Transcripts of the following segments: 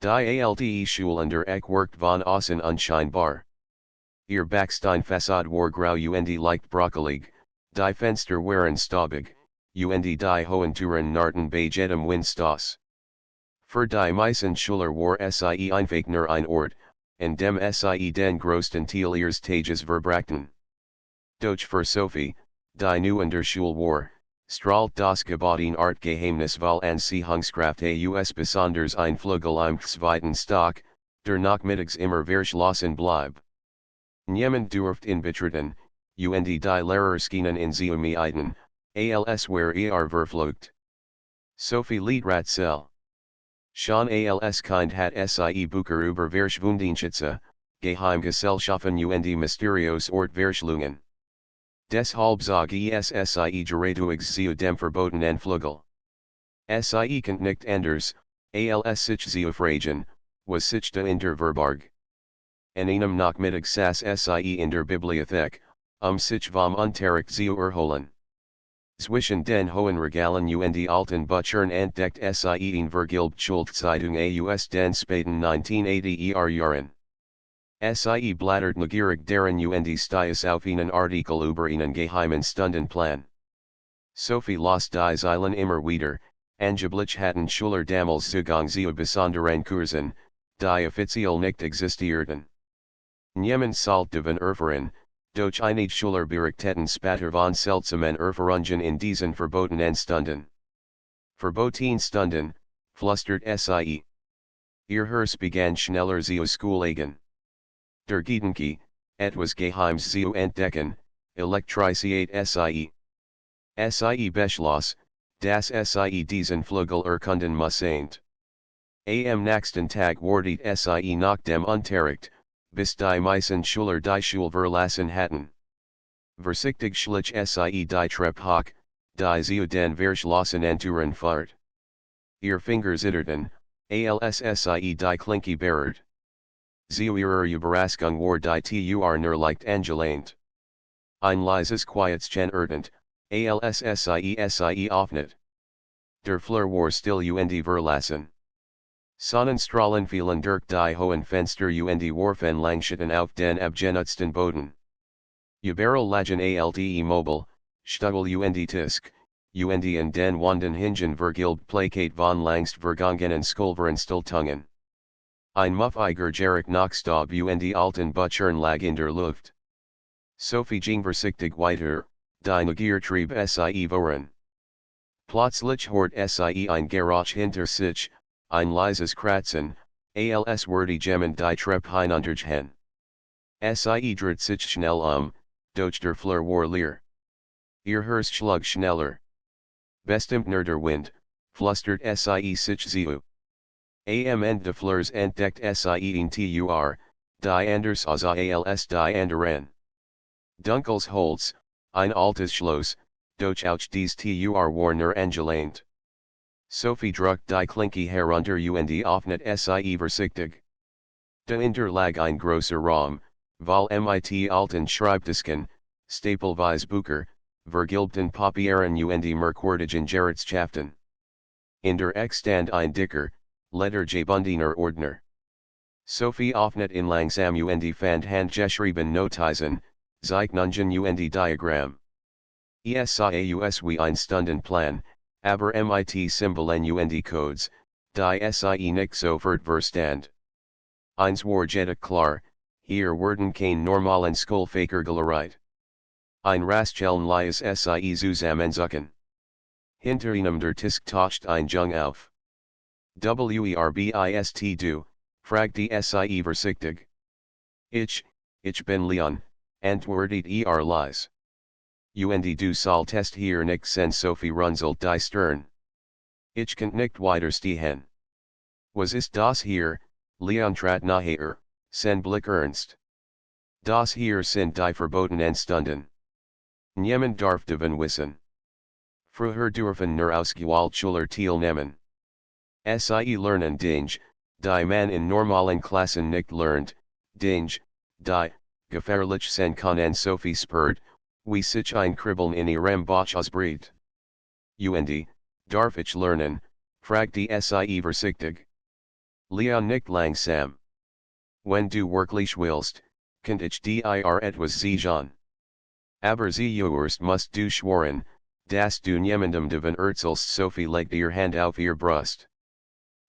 Die alte Schulander Ek worked von Außen unscheinbar. Ihr Backstein Fassade war grau und leicht brockelig, die Fenster waren staubig, und die hohen Türen narten bei jedem Windstoß. Für die meisten Schüler war sie einfach nur ein Ort, an dem sie den größten Teil ihres Tages verbrachten. Doch für Sophie, die nu an der Schule war, strahlt das Gebotene Artgeheimnis weil Anziehungskraft aus besonders ein Flügel im zweiten Stock, der nachmittags immer verschlossen bleib. Niemand durft in betreten, und die Lehrerskinen in Zeumieiten, als where verflucht. Sophie liet Ratzel. Schon als Kind hat sie Bücher über Verschwundenschätze, Geheimgesellschaften und mysteriös Ort verschlungen. Deshalb zog sie geradeuig zu dem verbotenen Flügel. Sie konnte nicht anders, als sich zu fragen, was sich da in der Verborg. An einem Nachmittag saß sie in der Bibliothek, sich vom Unterricht zu erholen. Zwischen den hohen Regalen und alten Büchern entdeckt sie in vergilbt Schulzeitung aus den späten 1980er Jahren. Sie blättert neugierig darin und stieß auf einen Artikel über einen geheimen Stundenplan. Sophie las die Zeilen immer wieder, angeblich hatten Schüler damals Zugang zu besonderen Kursen, die offiziell nicht existierten. Niemand sollte davon erfahren, doch einige Schüler berichteten später von seltsamen Erfahrungen in diesen verbotenen Stunden. Verbotene Stunden, flüstert sie. Ihr Herz begann schneller zu schlagen. Der Gedanke, etwas Geheimes zu entdecken, elektrisiert sie. Sie beschloss, dass sie diesen Flügel erkunden musste. Am nächsten Tag wartet sie nach dem Unterricht, bis die meisten Schüler die Schule verlassen hatten. Vorsichtig schlich sie die Treppe hoch, die zu den verschlossenen Türen fahrt. Ihr Finger zitterten, als sie die Klinke berührt. Zu ihrer Überraschung war die Tür nur leicht angelehnt. Ein leises Quietschen ertönt, als sie öffnet. Der Flur war still und verlassen. Sonnenstrahlen fielen durch die hohen Fenster und warfen Langschatten auf den abgenutzten Boden. Überall lagen alte Möbel, Stühle und Tisch, und in den Wänden hingen vergilbt Plakat von längst vergangenen Skulverenstaltungen. Ein muffiger Geruch nach Staub und alten Büchern lag in der Luft. Sophie ging vorsichtig weiter, die Neugier trieb sie voran. Plötzlich hört sie ein Geräusch hinter sich, ein leises Kratzen, als würde jemand die Treppe hinuntergehen. Sie dreht sich schnell doch der Flur war leer. Ihr Herz schlug schneller. Bestimmt nur der Wind, flüstert sie sich zu. Am Ende des Flurs entdeckt sie in Tur, die anders aussah als die anderen. Dunkles Holz, ein altes Schloss, doch auch dies Tur war nur angelehnt. Sophie druckt die Klinke herunter und öffnet sie vorsichtig. Dahinter lag ein großer Raum, voll mit alten Schreibtisken, stapelweise Bücher, vergilbten Papieren und merkwürdigen Gerätschaften. In der Ecke stand ein dicker, lettergebundener Ordner. Sophie öffnet ihn langsam und fand handgeschrieben Notizen, Zeichnungen und Diagramm. Es sah aus wie ein Stundenplan, aber mit Symbolen und Codes, die sie nicht sofort verstand. Eins war jedoch klar, hier werden keine normalen Schulfächer gelehrt. Ein Raststellen lies sie zusammensuchen. Hinter ihnen der Tisch taucht ein Jung auf. Bist du, fragte sie vorsichtig. Ich bin Leon, antwortet leise. Und du solltest hier nicht sein Sophie runzelt die Stirn. Ich kann nicht weiterstehen. Was ist das hier, Leon trat naher, sein Blick ernst. Das hier sind die verbotenen Stunden. Niemand darf davon wissen. Früher dürfen nur ausgewählte Schüler teilnehmen. Sie lernen Dinge, die man in normalen Klassen nicht lernt, Dinge, die, gefährlich sein können. Sophie spürt, wie sich ein Kribbeln in ihrem Bauch ausbricht. Und, darf ich lernen, fragte sie vorsichtig. Leon nicht langsam. Wenn du wirklich willst, kann ich dir etwas sagen. Aber zuerst musst du schwören, dass du niemandem davon erzählst. Sophie legt ihr Hand auf ihr Brust.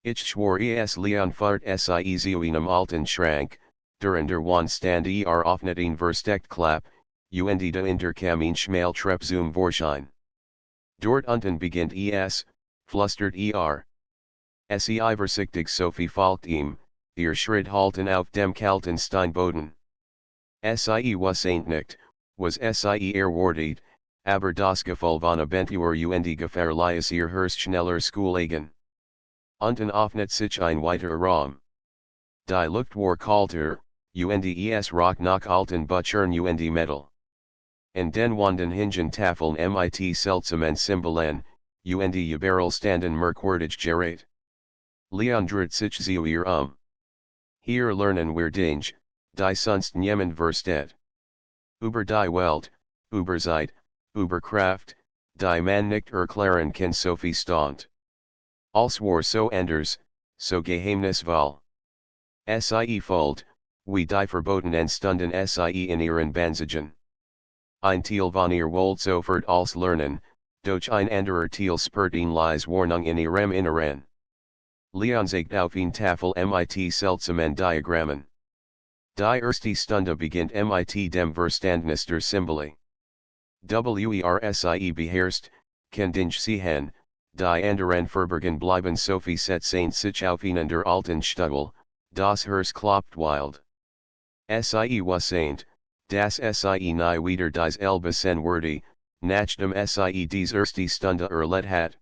Ich schwor es Leon fahrt sie zu einem alten Schrank, der Wand stand auf ein versteckt Klapp, und da kam ein schmal Treppe zum Vorschein. Dort unten beginnt es, flüstert Sie vorsichtig. Sophie folgt ihm, ihr Schritt halten auf dem kalten Steinboden. Sie was nicht, was sie erwartet, aber das Gefühl von Abentur und Gefahr ließ ihr Herz schneller schlagen. Unten öffnet sich ein weiter Raum. Die Luft war kalter, und es roch nach alten Büchern und Metal. In den Wänden hingen Tafeln mit seltsamen Symbolen, und überall standen merkwürdig Geräte. Leon dreht sich zu ihr. Hier lernen wir Dinge, die sonst niemand versteht. Über die Welt, über Zeit, über Kraft, die man nicht erklären kann. Sophie staunt. Alles war so anders, so geheimnisvoll. Sie folgt, wie die Verbotenen Stunden sie in ihren Bandagen. Ein Teil von ihr wollte sofort alles lernen, doch ein anderer Teil spürt ihn leise Warnung in ihrem Inneren. Leon zeigt auf ein Tafel mit seltsamen Diagrammen. Die erste Stunde beginnt mit dem Verständnis der Symbole. Sie beherrscht, kann Dinge sehen, die anderen verborgen bleiben. Sophie setzt sich auf einen der alten Stühle, das Herz klopft wild. Sie was dass sie nie wieder dieselbe sein würde, nachdem sie dies erste Stunde erlebt hat.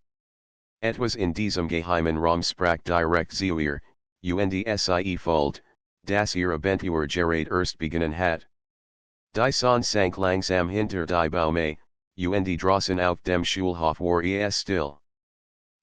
Etwas in diesem geheimen Raum sprach direkt zu ihr, und sie fühlt, dass ihr Abentur gerade erst beginnen hat. Die Sonne sank langsam hinter die Bäume, und draußen auf dem Schulhof war es still.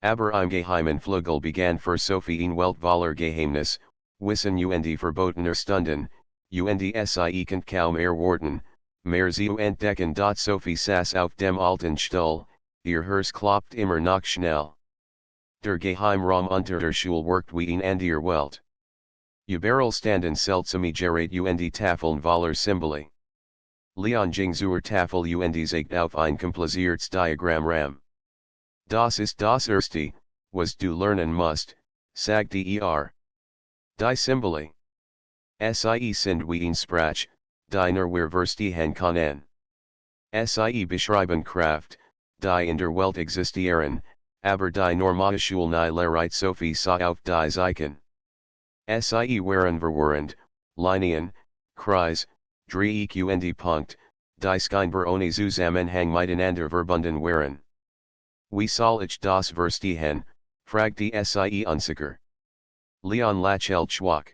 Aber im geheimen Flügel begann für Sophie ein weltvoller Geheimnis, Wissen und Verbotene Stunden, und sie kann kaum erwarten, mehr zu entdecken. Sophie saß auf dem alten Stuhl, ihr Herz klopft immer noch schnell. Der Geheimraum unter der Schule wirkt wie ein anderer Welt. Überall standen seltsame Geräte und Tafeln voller Symbole. Leon ging zur Tafel und zeigt auf ein kompliziertes Diagramm. Das ist das erste, was du lernen musst, sagte Die Symbole. Sie sind wie ein Sprach, die nur wir verstehen können. Sie beschreiben Kraft, die in der Welt existieren, aber die normale Schule nie lehrt. Sophie sah auf die Zeichen. Sie waren verwirrend, Linien, Kreis, Dreieck und Punkt, die scheinbar ohne Zusammenhang miteinander verbunden waren. Wie soll ich das verstehen, fragte sie unsicher. Leon lächelte schwach.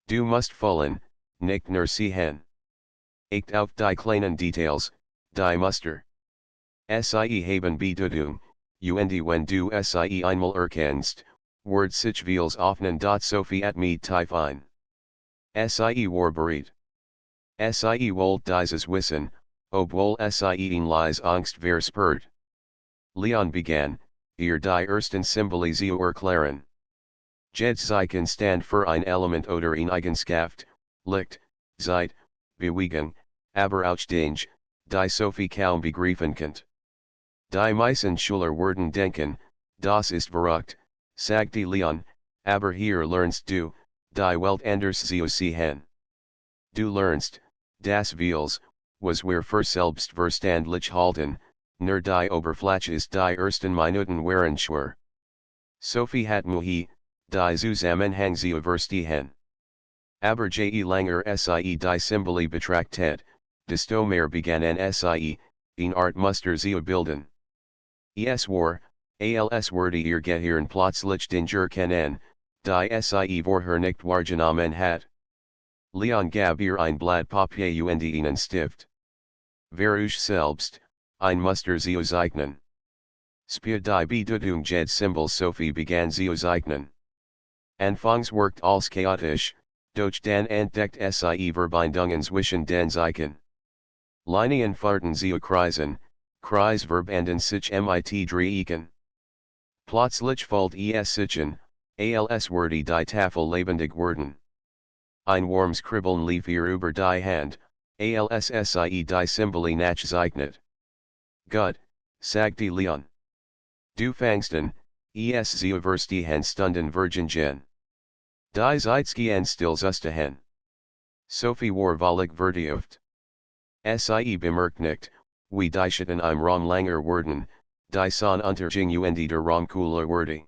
Du musst fühlen, nicht nur sehen. Acht auf die kleinen Details, die Muster. Sie haben Bedeutung, und wenn du sie einmal erkennst, wird sich vieles öffnen. Sophie mit tief ein. Sie war bereit. Sie wollte dieses Wissen, obwohl sie ihn leise Angst verspürt. Leon begann, ihr die ersten Symbole zu erklären. Jedes Zeichen stand für ein Element oder eine Eigenschaft, Licht, Zeit, Bewegung, aber auch Dinge, die Sophie kaum begreifen konnte. Die meisten Schüler würden denken, das ist verrückt, sagte Leon, aber hier lernst du, die Welt anders zu sehen. Du lernst, das vieles, was wir für selbstverständlich halten, nur die Oberfläche ist. Die ersten Minuten waren schwer. Sophie hat Mühe, die Zusammenhang zu verstehen. Aber je langer sie die Symbole betrachtet, desto mehr begannen sie, eine Art Muster zu bilden. Es war, als würde ihr Gehirn plötzlich Dinge kennen, die sie vorher nicht wahrgenommen hat. Leon gab ihr ein Blatt Papier und einen Stift. Versuch selbst, ein Muster zu zeichnen. Spür die Bedeutung jedes Symbols. Sophie begann zu zeichnen. Anfangs wirkt alles chaotisch, doch dann entdeckt sie Verbindungen zwischen den Zeichen. Linien farten zu Kreisen, Kreis verbanden sich mit Dreiecken. Plötzlich fällt es sich als wordy die Tafel lebendig werden. Ein warmes Kribbeln lief ihr über die Hand, als sie die Symbole nachzeichnet. Gut, sagte Leon. Du fangst an, es zuerst Stunden vergingen. Die Zeitske stillzusten. Sophie war völlig vertieft. Sie bemerkt nicht, wie die Schatten im Raum langer werden, die son Untergang der Raumkühle werde.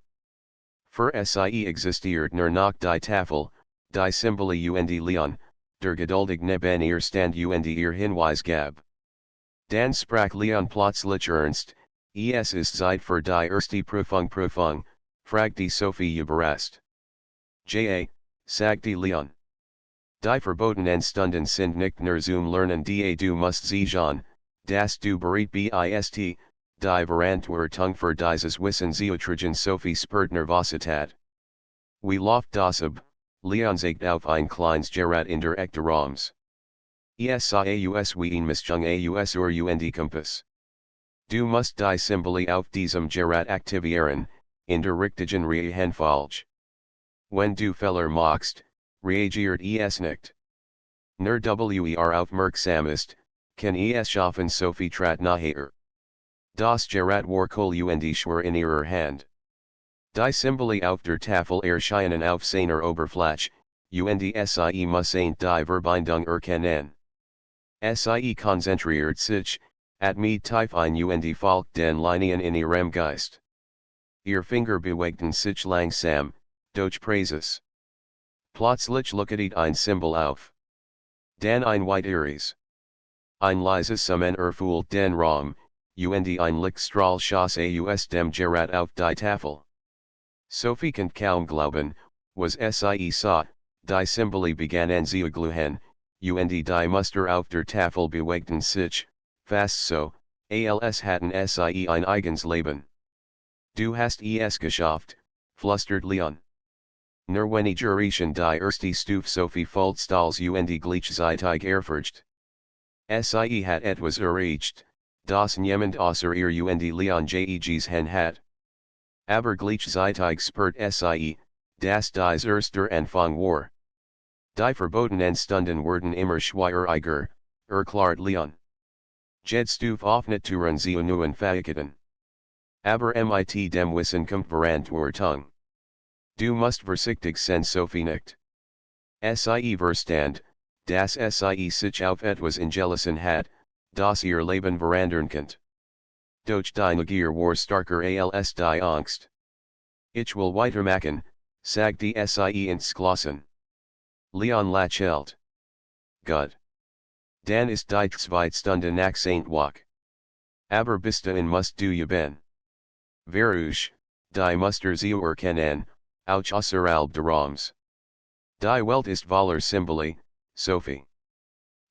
Für sie existiert nur noch die Tafel, die Symbole Leon, der geduldig neben ihr stand ihr Hinweis gab. Dann sprach Leon plötzlich ernst, es ist Zeit für die erste Prüfung, fragte Sophie überrascht. Ja, sagte Leon. Die Verbotenen Stunden sind nicht nur zum Lernen du musst sie das du bereit bist, die Verantwortung für dieses Wissen zu tragen. Sophie spürt Nervosität. Wie läuft das ab? Leon zeigt auf ein kleines Gerät in der Ecke Raums. Saus wie ein Mischung aus Kompass. Du musst die Symbole auf diesem Gerät aktivieren, in der richtigen Reihenfolge. Wenn du Fehler machst, reagiert es nicht. Nur aufmerksam ist, kann es schaffen. Sophie trat nachher. Das Gerät war schwer in ihrer Hand. Die Symbole auf der Tafel erscheinen auf seiner Oberfläche, sie müssen die Verbindung erkennen. Sie konzentriert sich, mit tief ein folgt den Linien in ihrem Geist. Ihr Finger bewegten sich langsam, durch Präses. Plötzlich leuchtet ein Symbol auf. Dann ein weiteres. Ein leises Summen erfüllt den Raum, ein Lichtstrahl schoss aus dem Gerät auf die Tafel. Sophie konnte kaum glauben, was sie sah, die Symbole begannen zu glühen, die Muster auf der Tafel bewegten sich, fast so, als hatten sie ein eigenes Leben. Du hast es geschafft, flüstert Leon. Nur wenigerchen die erste Stufe. Sophie folgt stals gleichzeitig erfurcht. Sie hat etwas erreicht, das niemand außer ihr Leon gesehen hat. Aber gleichzeitig spürt sie, dass dies erster Anfang war. Die Verbotenen Stunden werden immer schwieriger, erklärt Leon. Jede Stufe öffnet Türen zu neuen Fähigkeiten. Aber mit dem Wissen kommt Verantwortung. Du musst vorsichtig sein. Sophie nickt. Sie verstand, dass sie sich auf etwas eingelassen hat, das ihr Leben verändern könnte. Doch die Neugier war starker als die Angst. Ich will weitermachen, sagte sie entschlossen. Leon lächelte. Gut. Dann ist die zweite Stunde nach Wach. Aber bis dahin musst du ben. Verruch, die Muster zu erkennen, auch außerhalb der Raums. Die Welt ist voller Symbole, Sophie.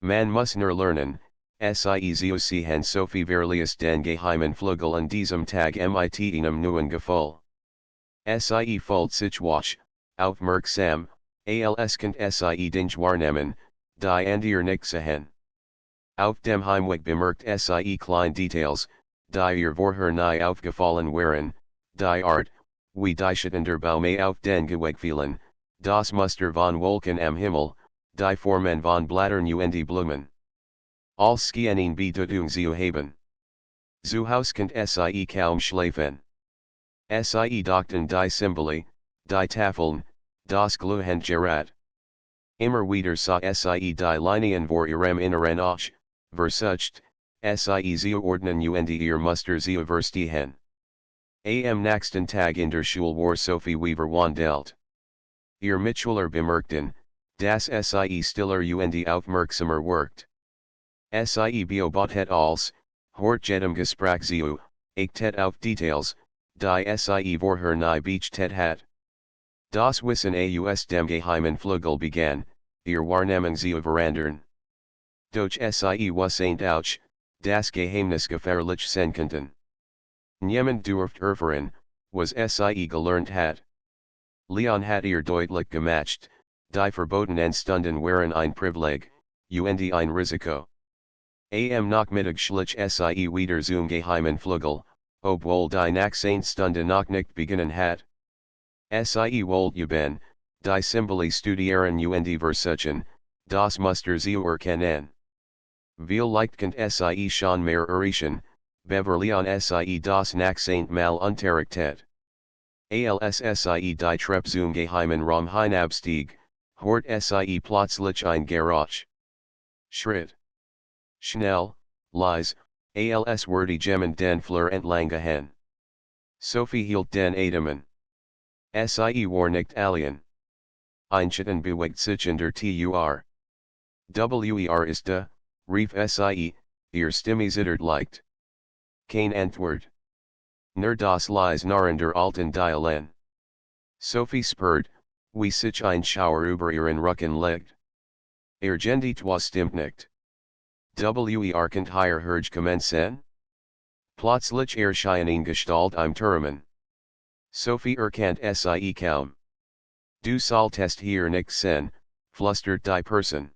Man muss nur lernen, sie zu sehen. Sophie verliest den geheimen Flügel an diesem Tag mit einem neuen Gefühl. Sie fühlt sich wach, aufmerksam, als könnt sie Dinge wahrnehmen, die andere nicht sehen. Auf dem Heimweg bemerkt sie kleine Details, die ihr vorher nie aufgefallen waren, die Art, wie die Schatten der Bäume auf den Gehweg fielen, das Muster von Wolken am Himmel, die Formen von Blättern und Blumen. Als Skienin Bedeutung zu haben. Zu Haus könnt sie kaum schlafen. Sie dachten die Symbole, die Tafeln, das glühende Gerät. Immer wieder sah sie die Linien vor ihrem Inneren auch, versucht, sie zu ordnen ihr Muster zu verstehen. Am nächsten Tag in der Schule war Sophie Weaver wandelt. Ihr Mitschüler bemerkten, dass sie stiller und aufmerksamer wirkt. Sie beobachtet als, hort jedem Gespräch zu, achtet auf Details, die sie vorher nie beachtet hat. Das Wissen aus dem geheimen Flügel begann, ihr Wahrnehmung zu verändern. Doch sie wusste auch, das Geheimnis gefährlich sein könnte. Niemand durft erfahren, was sie gelernt hat. Leon hat ihr deutlich gemacht, die Verbotenen Stunden waren ein Privileg, und ein Risiko. Am Nachmittag schlich sie wieder zum geheimen Flügel, obwohl die Nachtsehnstunde noch nicht beginnen hat. Sie wollt je ben, die Symbole studieren und versuchen, das Muster zu erkennen. Vielleicht könnt Sie schon mehr erreichen, Beverleon Sie das Nachsaint mal unterrichtet. Als Sie die Treppe zum geheimen Raum hinabstieg, hort Sie plötzlich ein Geräusch. Schritt. Schnell, leise, als würde jemand den Flur entlang. Sophie hielt den Atemen. Sie war nicht allein. Einschütten bewegt sich in der Tur. Wer ist da, rief Sie, ihr Stimme zittert leicht. Kein Antwort. Nur das leise Narren der alten Dielen. Sophie spürt, wie sich ein Schauer über ihren Rücken legt. Gendet was stimmt nicht. Wer könnt hier Herge commencen? Plötzlich erscheinen Gestalt im Turmen. Sophie erkannt Sie kaum. Du solltest hier nicht sein, flüstert die Person.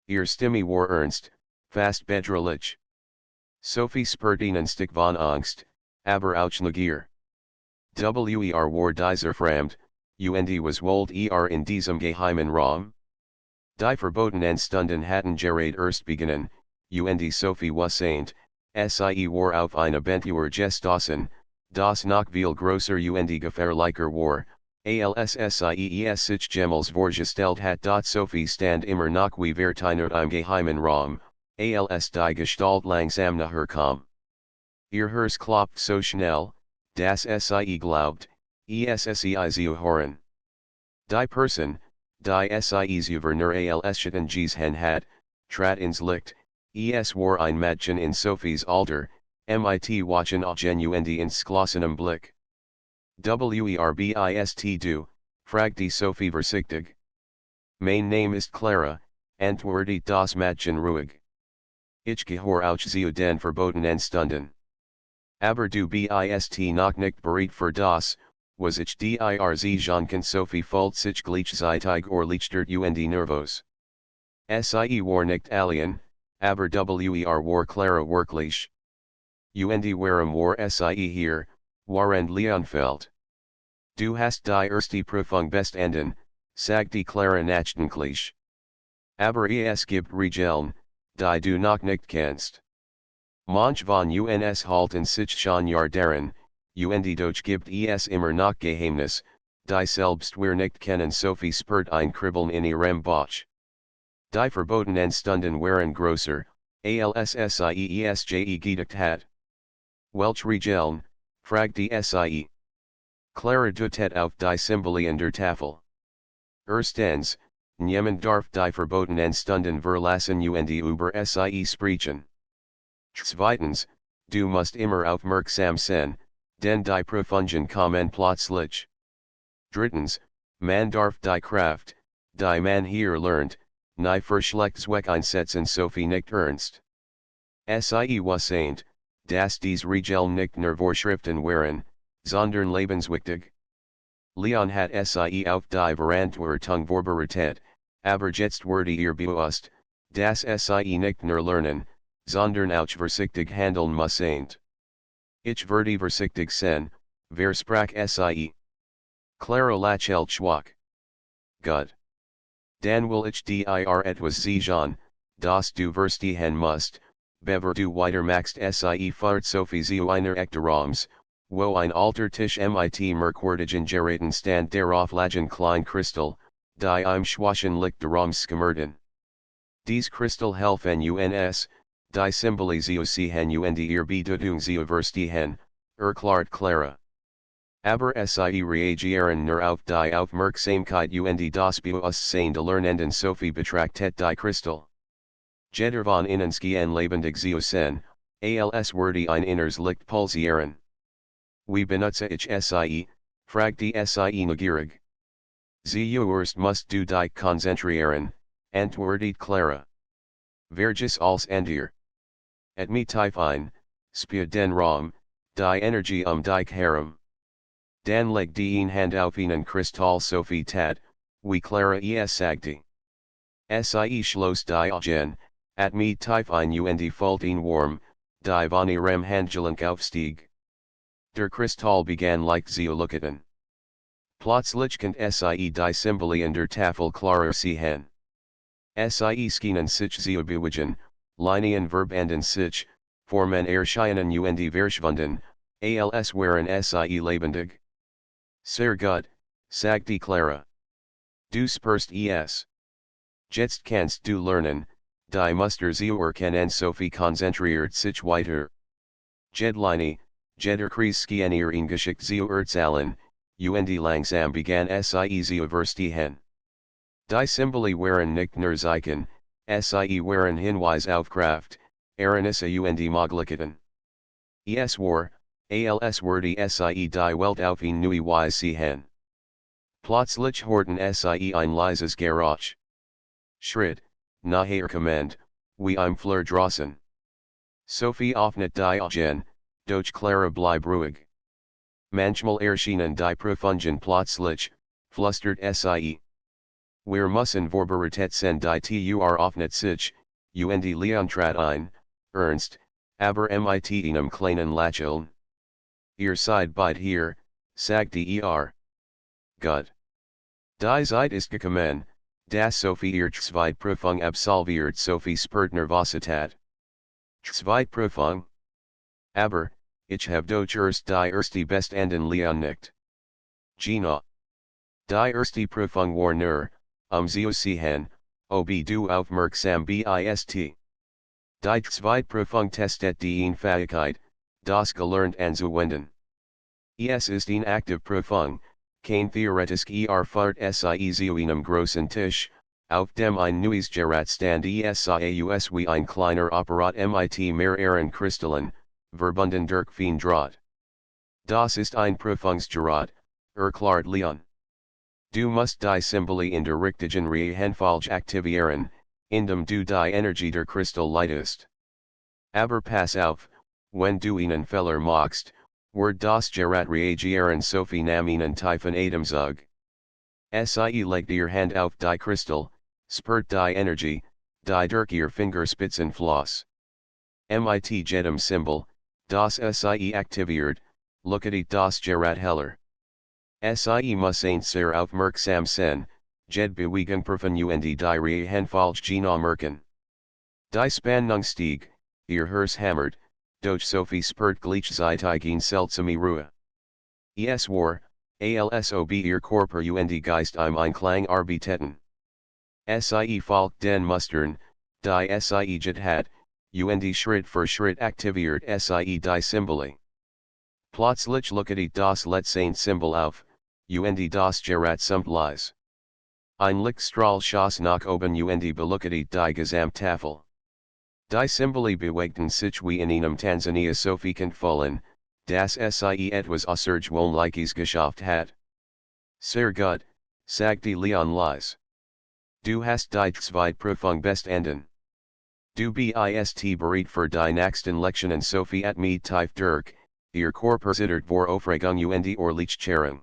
Ihr Stimme war ernst, fast bedrohlich. Sophie spürt einen Stück von Angst, aber auch Neugier. Wer war dieser Fremd, und was wollt in diesem geheimen Raum? Die Verbotenen Stunden hatten gerade erst beginnen, und Sophie wusste, Sie war auf eine Abentur gestoßen, das noch viel größer und gefährlicher war, als sie sich jemals vorgestellt hat. Sophie stand immer noch wie verteinert im geheimen Raum, als die Gestalt langsam näher kam. Ihr Herz klopft so schnell, dass sie glaubt, sie zu hören. Die Person, die sie über nur als Schitten gesehen hat, trat ins Licht, es war ein Mädchen in Sophies Alter, mit wachen Augen und entschlossenem Blick. Wer bist du, fragte Sophie vorsichtig. Mein Name ist Clara, antwortete das Mädchen ruhig. Ich gehöre auch zu den Verbotenen Stunden. Aber du bist noch nicht bereit für das, was ich dir sagen. Sophie fühlt sich gleichzeitig erleichtert und nervös. Sie war nicht allein, aber wer war Clara wirklich? Und warum war sie hier, während Leon fällt? Du hast die erste Prüfung bestanden, sagte Clara nachdenklich. Aber es gibt Regeln, die du noch nicht kennst. Manch von uns halten sich schon Jahr daran, und doch gibt es immer noch Geheimnis, die selbst wir nicht kennen. Sophie spürt ein Kribbeln in ihrem Bauch. Die Verbotenen Stunden waren größer, als sie gedacht hat. Welch Regeln, fragte sie. Clara deutet auf die Symbole in der Tafel. Erstens, niemand darf die Verbotenen Stunden verlassen und über sie sprechen. Zweitens, du musst immer aufmerksam sein, denn die Prüfungen kommen plötzlich. Drittens, man darf die Kraft, die man hier lernt, nie verschlechtweg einsetzen. Sophie nicht ernst. Sie wusste, dass dies Regeln nicht nur Vorschriften waren, sondern lebenswichtig. Leon hat sie auf die Verantwortung vorbereitet, aber jetzt wurde ihr bewusst, dass sie nicht nur lernen, sondern auch vorsichtig handeln müssen. Ich werde vorsichtig sein, versprach sie. Clara lächelte schwach. Gut. Dann will ich dir etwas sagen, das du verstehen musst, bevor du weitermachst. Sie fahrt Sophie zu einer echten Raums, wo ein alter Tisch mit merkwürdigen Geräten stand. Darauf lagen kleine Kristall, die im schwachen Licht des Raums skimmerten. Dies Kristall helfen uns, die Symbole zu sehen und ihr Bedeutung zu verstehen, erklärt Clara. Aber sie reagieren nur auf die Aufmerksamkeit und das Bewusstsein der Lernenden. Sophie betrachtet die Kristall. Jeder von ihnen schien lebendig zu sein, als würde ein inneres Licht pulsieren. Wie benutze ich sie, fragte sie neugierig. Zuerst musst du dich konzentrieren, antwortet Clara. Vergis als Andir. Et me tief ein, spür den Raum, die Energie dich herum. Dan leg die Hand auf einen Kristall. Sophie tat, wie Clara es sagte. Sie schloss die Augen, me tief ein und fühlt ihn warm, die von ihrem Handgelenk aufstieg. Der Kristall begann leicht zu leuchten. Plötzlich kommt sie die Symbole in der Tafel klarer sehen. Sie schienen sich zu bewegen, Linien verbanden sich, Formen erscheinen und verschwunden, als wären sie lebendig. Sehr gut, sagte Clara. Du sprichst es. Jetzt kannst du lernen, die Muster zu erkennen Sophie konzentriert sich weiter. Jedline, jeder Kreisskian ihre Geschichte zu erzählen, langsam begann sie zu verstehen. Die Symbole waren nicht nur Zeichen, sie waren Hinweis auf Kraft, Erinnisse Möglichkeiten. Es war, als würde sie die Welt auf eine neue Weise sehen. Plötzlich horten sie ein leises Geräusch. Schritt, nachher Kommand, wie im Flur draußen. Sophie öffnet die Augen, doch Clara bleib ruhig. Manchmal erschienen die Profunden plötzlich, flüstert sie. Wir müssen Verbotene Stunden öffnet sich, Leontrat ein, ernst, aber mit einem kleinen Lächeln. Ihr seid beid hier, sagte Gut. Die Zeit ist gekommen, dass Sophie ihr Zweitprüfung absolviert. Sophie spürt Nervosität. Zweitprüfung? Aber, ich hab doch erst die erste bestanden nicht. Gina. Die erste Prüfung war nur, zu sehen, ob du aufmerksam bist. Die Zweitprüfung testet die Fähigkeit, das gelernt anzuwenden. Es ist eine Aktivprüfung, kein theoretisch Erfahrt sie zu einem großen Tisch, auf dem ein neues Gerät stand saus wie ein kleiner Apparat mit mehreren Kristallen, verbunden durch fein Draht. Das ist ein Prüfungsgerät, erklärt Leon. Du musst die Symbole in der richtigen Reihenfolge aktivieren, indem du die Energie der Kristall leitest. Aber pass auf, wenn du einen Fehler machst, wird das Gerät reagieren. Sophie nahm einen tiefen Atemzug. Sie legt ihr Hand auf die Kristall, spürt die Energie, die durch ihr Fingerspitzen floss. Mit jedem Symbol, das sie aktiviert, lookete das Gerät heller. Sie müssen sehr aufmerksam sein, jed bewegen prüfen die Reihenfolge Gina merken. Die Spannung stieg, ihr Herz hammert, doch Sophie spürt gleichzeitig seltsame Ruhe. Es war, als ob ihr Körper Geist im Einklang arbeiteten. Sie folgt den Mustern, die sie hat, Schritt für Schritt aktiviert sie die Symbole. Plötzlich lookete das letzte Symbol auf, das Gerät sumt leise. Ein Lichtstrahl schoss nach oben belookete die Gesamttafel. Die Symbole bewegten sich wie in einem Tansania Sophie konnte fühlen, dass sie etwas Außergewöhnliches geschafft hat. Sehr gut, sagte Leon leise. Du hast die Zweitprüfung bestanden. Du bist bereit für die nächsten Lektionen. Sophie at mit tief durch, ihr Körper zittert vor Aufregung Erleichterung.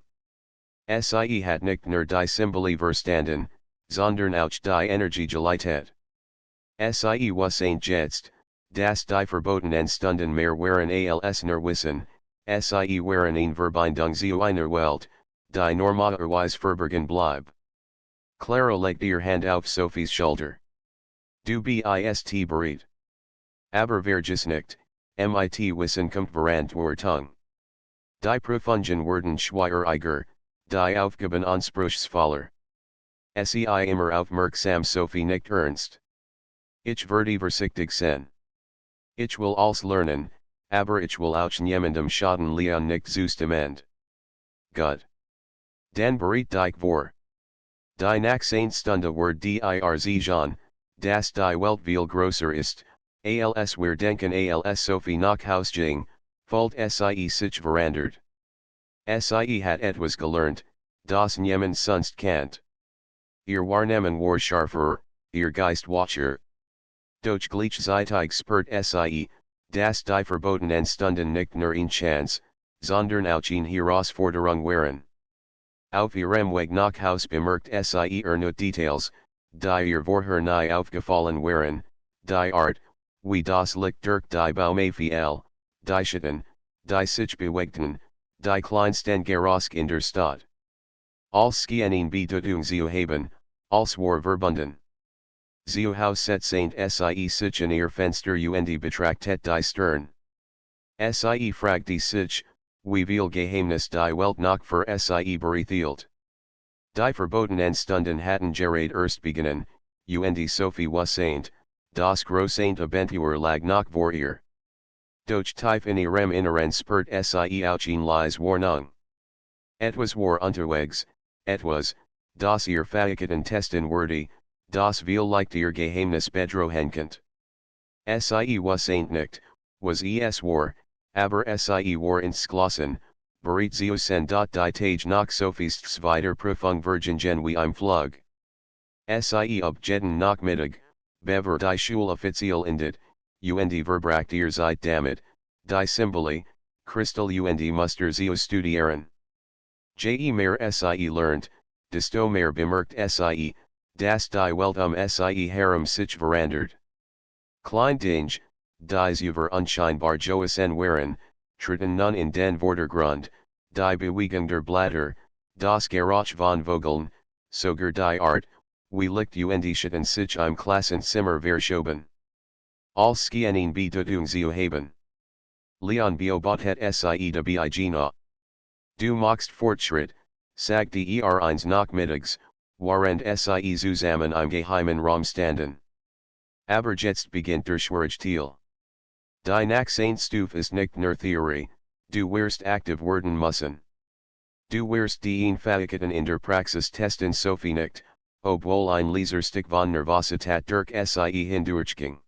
Sie hat nicht nur die Symbole verstanden, sondern auch die Energie geleitet. Sie wussten jetzt, dass die Verbotenen Stunden mehr waren als nur Wissen, sie waren eine Verbindung zu einer Welt, die normalerweise verborgen bleibt. Clara legt ihr Hand auf Sophies Schulter. Du bist bereit. Aber vergiss nicht, mit Wissen kommt Verantwortung. Die Prüfungen werden schwieriger, die Aufgaben anspruchsvoller. Sie immer aufmerksam. Sophie nickt ernst. Ich werde vorsichtig sein. Ich will alles lernen, aber ich will auch niemandem schaden. Leon nickt zustimmend. Gut. Dann bereit dich vor. Die nächste Stunde wird dir zeigen, dass die Welt viel größer ist, als wir denken. Als Sophie nach Haus ging, folgt sie sich verandert. Sie hat etwas gelernt, das niemand sonst kennt. Ihr Wahrnehmen war scharfer, ihr Geist wacher. Doch gleichzeitig spürt sie, dass die Verbotenen Stunden nicht nur eine Chance, sondern auch eine Herausforderung waren. Auf ihrem Weg nach Haus bemerkt sie nur Details, die ihr vorher nie aufgefallen waren, die Art, wie das Licht durch die Bäume fiel, die Schatten, die sich bewegten, die kleinsten Geräusche in der Stadt. Als skiening Bedeutung zu haben, als war verbunden. Zu Haus Saint Sie sich in ihr Fenster und betrachtet die Stern. Sie fragt die sich, wie viel Geheimnis die Welt noch für Sie bereithält. Die Verbotenen Stunden hatten gerade erst beginnen, und Sophie Saint, das große Abenteuer lag noch vor ihr. Doch tief in ihrem Inneren spürt Sie auch eine leise Warnung. Etwas war unterwegs, etwas, das ihr Fähigkeiten testen würde, das vielleicht ihr Geheimnis bedrohen könnte. Sie Saint nicht, was es war, aber Sie war entschlossen, bereit zu sein die Tage nach Sophies zweiter Prüfung vergingen wie im Flug. Sie ab jeden Nachmittag, bever die Schule offiziell endet, und verbracht ihr Zeit damit, die Symbole, Crystal und Muster zu studieren. Je mehr Sie lernt, desto mehr bemerkt Sie, dass die Welt Sie herum sich verandert. Klein Dinge, die über unscheinbar Joasen waren, treten nun in den Vordergrund, die Bewegung der Blätter, das Geräusch von Vogeln, sogar die Art, wie Licht und Schatten sich im Klassenzimmer verschoben. Als skiening Bedeutung zu haben. Leon beobachtet Sie dabei genau. Du machst Fortschritt, sagt die eines Nachmittags, während Sie zusammen im geheimen Raum standen. Aber jetzt beginnt der schwierige Teil. Die Nachsainstuf ist nicht nur Theorie, du wirst aktiv werden müssen. Du wirst die Fähigkeiten in der Praxis testen Sophie nicht, obwohl ein Leserstück von Nervosität durch Sie hindurchging.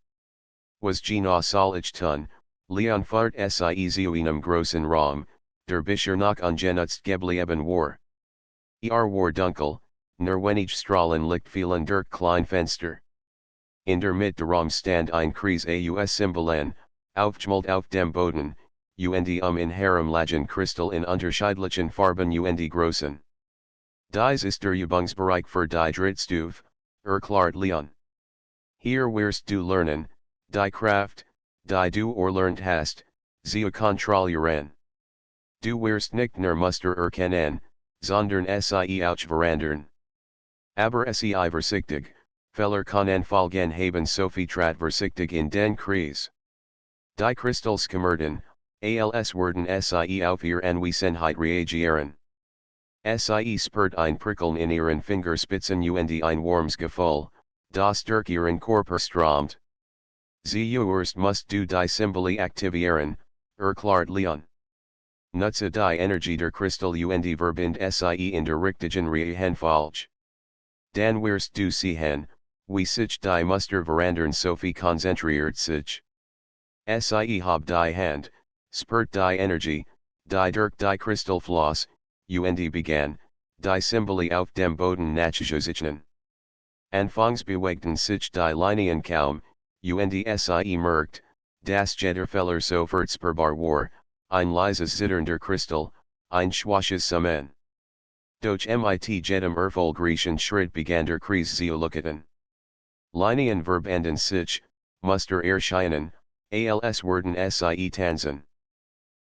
Was genau soll ich tun, Leon fahrt Sie zu einem großen Raum, der bisher noch ungenutzt geblieben war. War dunkel, nur wenig Strahlen Licht fielen durch klein Fenster. In der Mitte Raum stand ein Kreis aus Symbolen, aufgemalt auf dem Boden, und in herem lagen Crystal in unterschiedlichen Farben und Größen. Dies ist der Übungsbereich für die Drittstufe, erklärt Leon. Hier wirst du lernen, die Kraft, die du erlernt hast, zu kontrollieren. Du wirst nicht nur Muster erkennen, sondern Sie auch verandern. Aber Sie vorsichtig, Fehler können folgen haben Sophie trat vorsichtig in den Kreis. Die Kristallskammerten, als werden Sie auf ihr Anwesenheit reagieren. Sie spürt ein Prickeln in ihren Fingerspitzen und ein warmes Gefühl, das durch ihren Körper strömt. Zuerst musst du die Symbole aktivieren, erklärt Leon. Nutze die Energie der Crystal und verbind Sie in der richtigen Reihenfolge. Dann wirst du sehen, wie sich die Muster verandern. Sophie konzentriert sich. Sie hab die Hand, spürt die Energie, die durch die Crystal floss, und begann, die Symbole auf dem Boden nachzuzeichnen. Anfangs bewegten sich die Linien kaum, und Sie merkt, dass jeder Fehler sofort spürbar war, ein leises Zittern der Crystal, ein schwaches Summen. Doch mit jedem erfolgreichen Schritt begann der Kreis zu leuchten. Linien verbanden sich, Muster erscheinen, als werden Sie tanzen.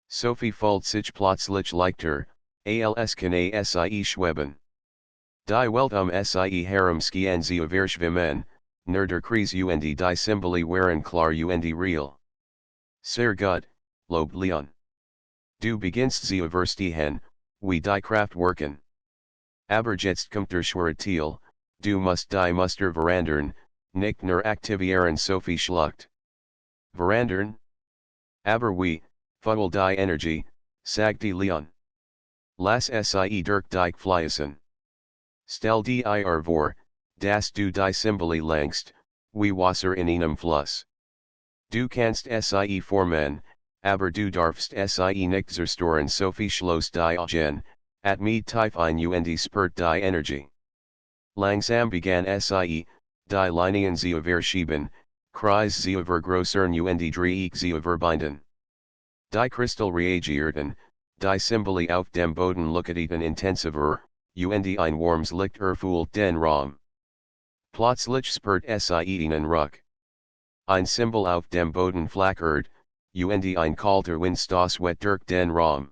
Sophie fühlt sich plötzlich leichter, als kann Sie schweben. Die Welt Sie herum skien zu verschwimmen, nur der Kreis und die Symbole waren klar und real. Sehr gut, lobt Leon. Du beginnst zu verstehen, wie die Kraft wirken. Aber jetzt kommt der schwere Teil, du musst die Muster verandern, nicht nur aktivieren. Sophie schluckt. Verandern? Aber wie, fuddle die Energie, sagte Leon. Lass Sie durch die fließen. Stell dir vor, dass du die Symbole längst, wie Wasser in einem Fluss. Du kannst Sie formen, aber du darfst Sie nicht zerstören. Sophie schloss die Augen, mit tief ein und spürt die Energie. Langsam begann Sie, die Linien zu verschieben, Kreis zu vergrößern und Dreieck zu verbinden. Die Crystal reagierten, die Symbole auf dem Boden leuchteten intensiver, und ein warmes Licht erfüllt den Raum. Plötzlich spürt Sie einen Ruck. Ein Symbol auf dem Boden flackert, und ein kalter Wind stoß wet durch den Raum.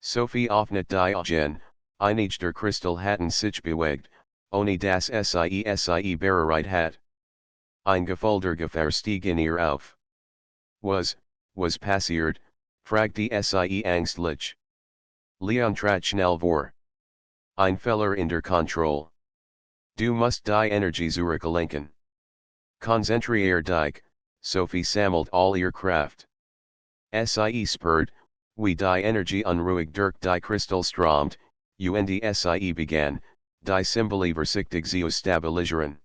Sophie öffnet die Augen, Einige der Christel hatten sich bewegt, ohne das sie bereit hat. Ein gefolder Gefahr stieg in ihr auf. Was passiert? Fragte sie angstlich. Leon trat schnell vor. Ein Fehler in der Kontrolle. Du musst die Energie zurücklenken. Konzentrier dich, Sophie sammelt all ihr Kraft. Sie spürt, wie die Energie unruhig durch die Christel strömt, und sie begann, die Symbole vorsichtig zu stabilisieren.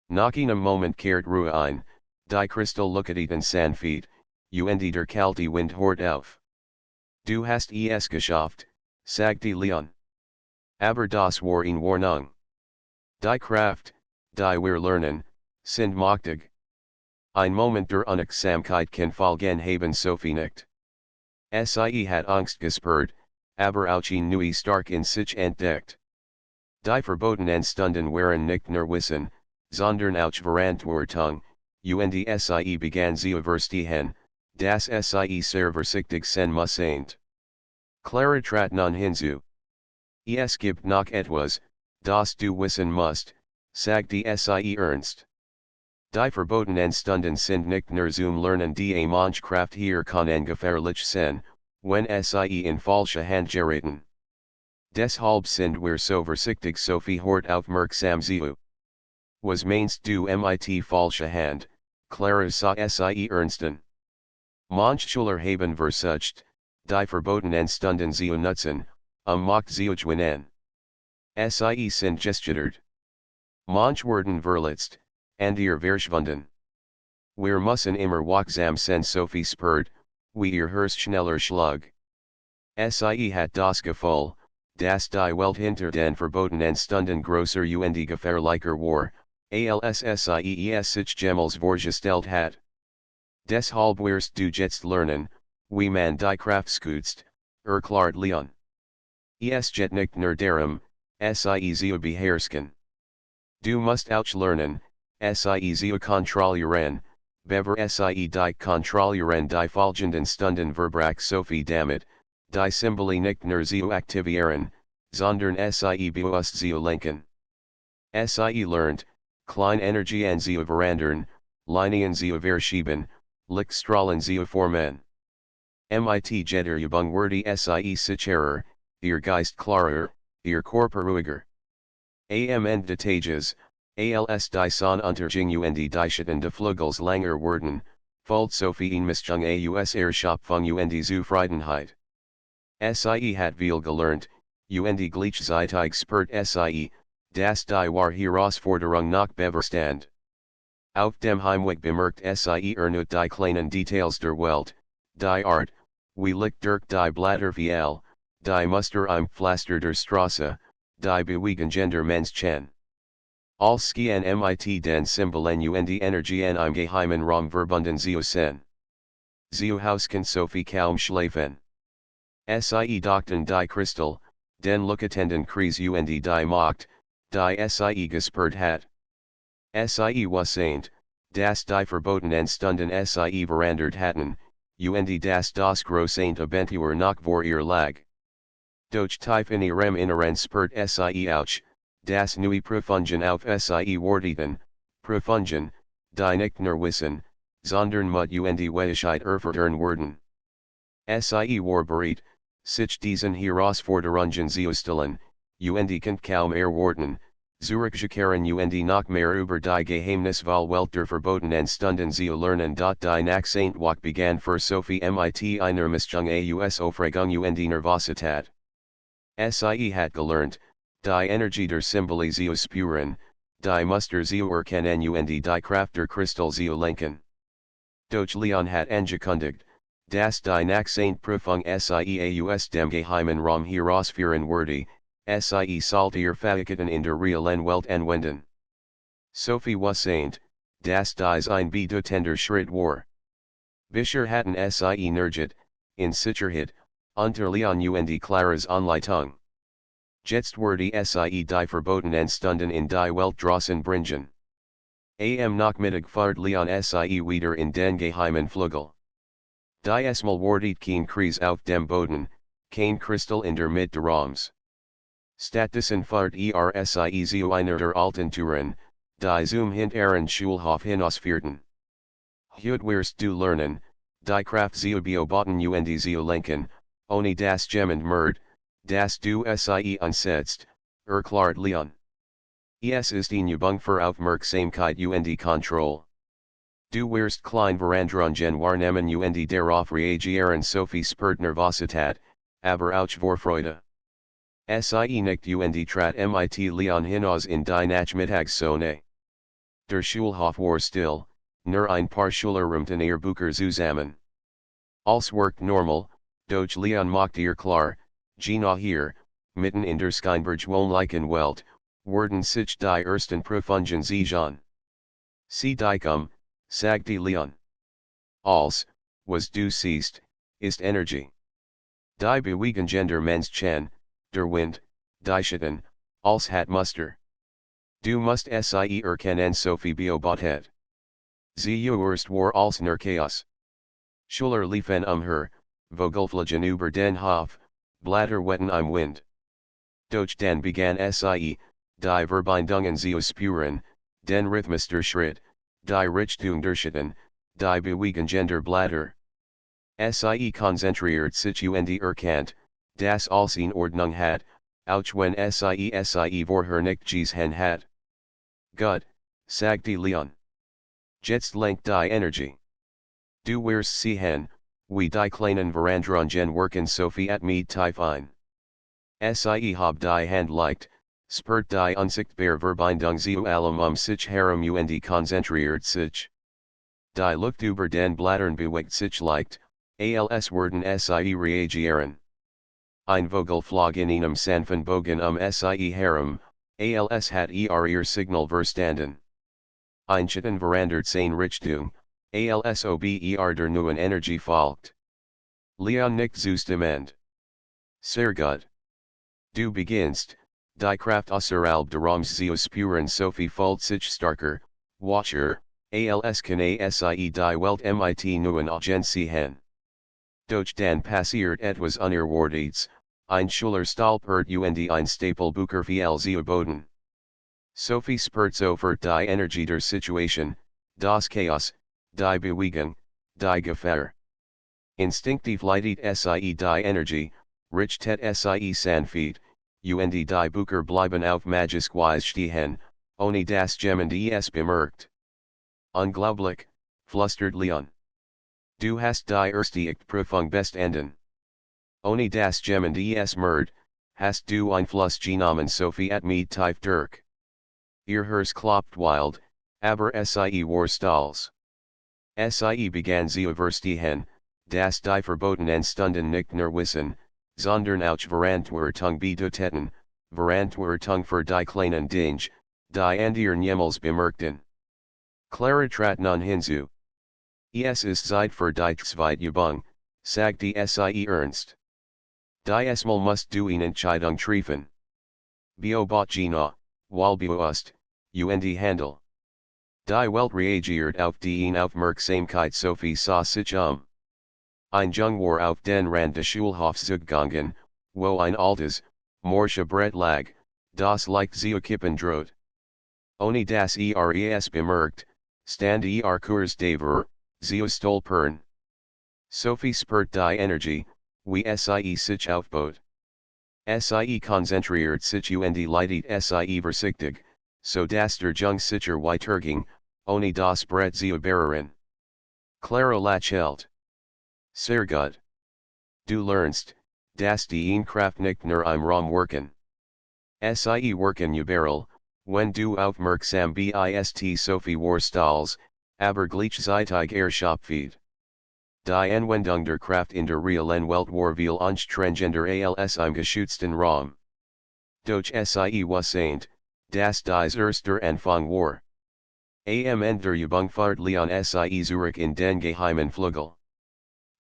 Nach einem Moment kehrt Ruhe ein, die Christel looketen sanft, und der kalte Wind hört auf. Du hast es geschafft, sagte Leon. Aber das war in Warnung. Die Kraft, die wir lernen, sind mächtig. Ein Moment der Unachtsamkeit kann folgen haben Sophie nicht. Sie hat Angst gespürt, aber auch neue stark in sich entdeckt. Die Verbotenen Stunden waren nicht nur Wissen, sondern auch Verantwortung, und sie begann zu verstehen, dass sie sehr vorsichtig sein musste. Clara trat nun hinzu. Es gibt noch etwas, das du wissen musst, sagte sie ernst. Die Verbotenen Stunden sind nicht nur zum Lernen die manche Kraft hier können gefährlich sein, wenn sie in falsche Hand geraten. Deshalb sind wir so vorsichtig Sophie hört aufmerksam zu. Was meinst du mit falsche Hand, Clara sah sie ernsten. Manche Schüler haben versucht, die Verbotenen Stunden zu nutzen, Macht zu gewinnen. Sie sind gescheitert. Manche wurden verletzt, andere verschwunden. Wir müssen immer wachsam sein Sophie spürt, wie ihr Herz schneller schlug. Sie hat das Gefühl, dass die Welt hinter den Verbotenen Stunden größer und gefährlicher war, als sie es sich jemals vorgestellt hat. Deshalb wirst du jetzt lernen, wie man die Kraft schützt, erklärt Leon. Es geht nicht nur darum, sie zu beherrschen. Du musst auch lernen, sie zu kontrollieren, bever sie die kontrollieren die folgenden Stunden verbrach Sophie damit, die Symbole nicht nur zu aktivieren, sondern sie bewusst zu lenken. Sie lernt, kleine Energien zu verändern, Linien zu verschieben, Lichtstrahlen zu formen. Mit jeder Übung wurde sie sicherer, ihr Geist klarer, ihr Körper ruhiger. Am Ende des Tages, als die Sonne unterging und die Schatten des Flügels länger wurden, folgt Sophie in Mischung aus Erschöpfung und Zufriedenheit. Sie hat viel gelernt, und gleichzeitig spürt sie, dass die wahre Herausforderung noch bevorstand. Auf dem Heimweg bemerkt sie erneut die kleinen Details der Welt, die Art, wie Licht durch die Blätter fiel, die Muster im Pflaster der Straße, die Bewegungen der Menschen. Als Skian mit den Symbolen und Energien im geheimen Raum verbunden zu sein. Zu Haus kann Sophie kaum schlafen. Sie dachten die Christel, den Lookatenden Kreis und die Macht, die sie gespürt hat. Sie wusste, dass die Verbotenen Stunden sie verändert hatten, und dass das große Abenteuer noch vor ihr lag. Doch tief in ihrem Inneren spürt sie auch, dass neue Prüfungen auf sie warteten, Prüfungen, die nicht nur Wissen, sondern Mut und Weisigkeit erfordern würden. Sie war bereit, sich diesen Herausforderungen zu stellen, und kann kaum erwarten, zurückzukehren und noch mehr über die geheimnisvolle Welt der Verbotenen Stunden zu lernen. Die nächste Woche begann für Sophie mit einer Mischung aus Aufregung und Nervosität. Sie hat gelernt, die Energie der Symbole zu spüren, die Muster zu erkennen und die Kraft der Christel zu lenken. Doch Leon hat angekündigt, dass die nächste Prüfung sie aus dem geheimen Raum herausführen würde, sie sollte ihr Fähigkeiten in der realen Welt anwenden. Sophie wusste, dass dies ein bedeutender Schritt war. Bisher hatten sie nerget, in Sicherheit, unter Leon und Claras Anleitung. Jetzt wurde sie die Verbotenen Stunden in die Welt draußen bringen. Am Nachmittag fahrt Leon sie wieder in den geheimen Flügel. Die Esmal wartet kein Kreis auf dem Boden, kein Christel in der Mitte des Raums. Stattdessen fahrt sie zu einer alten Touren, die zum hinteren Schulhof hinausführten. Heute wirst du lernen, die Kraft zu beobachten und zu lenken, ohne das jemand Merd, das du sie einsetzt, erklärt Leon. Es ist eine Übung für Aufmerksamkeit und Kontrolle. Du wirst klein Veränderungen wahrnehmen und darauf reagieren Sophie spürt Nervosität, aber auch Vorfreude. Sie nicht und trat mit Leon hinaus in die Nachmittagssonne. Der Schulhof war still, nur ein paar Schüler räumten ihr Bücher zusammen. Alles wirkt normal, doch Leon macht ihr klar, Gina hier, mitten in der Scheinberg wohnlichen Welt, werden sich die ersten Prüfungen ziehen. Sie dich sagte Leon. Alles, was du siehst, ist Energie. Die Bewegung der Menschen, der Wind, die Schatten, alles hat Muster. Du musst sie erkennen Sophie beobachtet. Sie erst war als nur Chaos. Schüler liefen her, Vogelfliegen über den Hof, Blätter wetten im Wind. Doch dann begann sie, die Verbindungen zu spüren, den Rhythmus der Schritt, die Richtung der Schatten, die Bewegung der Blätter. Sie konzentriert sich und erkannt, das alles in Ordnung hat, auch wenn sie vorher nicht gesehen hat. Gut, sagte Leon. Jetzt lenkt die Energie. Du wirst sehen, wie die kleinen Veränderungen wirken Sophie at mit Typhin. Sie hab die Hand leicht, spürt die unsichtbare Verbindung zu allem sich herum und konzentriert sich. Die Luft über den Blättern bewegt sich leicht, als werden sie reagieren. Ein Vogelflug in einem sanften Bogen sie herum, als hat ihr Signal verstanden. Ein Schatten verändert seine Richtung, als ob der neuen Energie folgt. Leon nickt zustimmend. Sehr gut. Du beginnst, die Kraft außerhalb der Raums zu spüren Sophie fühlt sich starker, wacher, als kann sie die Welt mit neuen Augen sehen. Doch dann passiert etwas Unerwartetes, ein Schüler stolpert und ein Stapelbucher fiel zu Boden. Sophie spürt sofort die Energie der Situation, das Chaos, die Bewegung, die Gefahr. Instinktiv leitet sie die Energie, richtet sie sanft, und die Bücher bleiben auf magisch Weise stehen, ohne das jemand es bemerkt. Unglaublich, flüstert Leon. Du hast die erste Prüfung bestanden. Ohne das jemand es merkt, hast du Einfluss genommen Sophie at mit tief durch. Ihr Herz klopft wild, aber sie war stolz. Sie begann zu verstehen, dass die Verbotenen Stunden nicht nur wissen, sondern auch Verantwortung bedeuten, Verantwortung für die kleinen Dinge, die andere niemals bemerkten. Clara trat nun hinzu. Es ist Zeit für die zweite Übung, sagte sie ernst. Diesmal musst du eine Entscheidung treffen. Beobacht Gina, Walbewusst, und Handel. Die Welt reagiert auf die Aufmerksamkeit Sophie sah sich Ein Jung war auf den Rand des Schulhofs zugegangen, wo ein altes, morsche Brett lag, das leicht zu kippen droht. Ohne das es bemerkt, stand kurz davor, zu stolpern. Sophie spürt die Energie, wie sie sich aufbaut. Sie konzentriert sich und leitet sie vorsichtig, so dass der Jung sicher weiterging, ohne das Brett zu berühren. Clara lächelt. Sehr gut. Du lernst, dass die Kraft nicht nur im Raum wirken. Sie wirken überall, wenn du aufmerksam bist Sophie war stolz, aber gleichzeitig erschöpft. Die Anwendung der Kraft in der realen Welt war viel anstrengender als im geschützten Raum. Doch sie wusste, dass dies erst der Anfang war. Am Ende der Übung fahrt Leon sie zurück in den geheimen Flügel.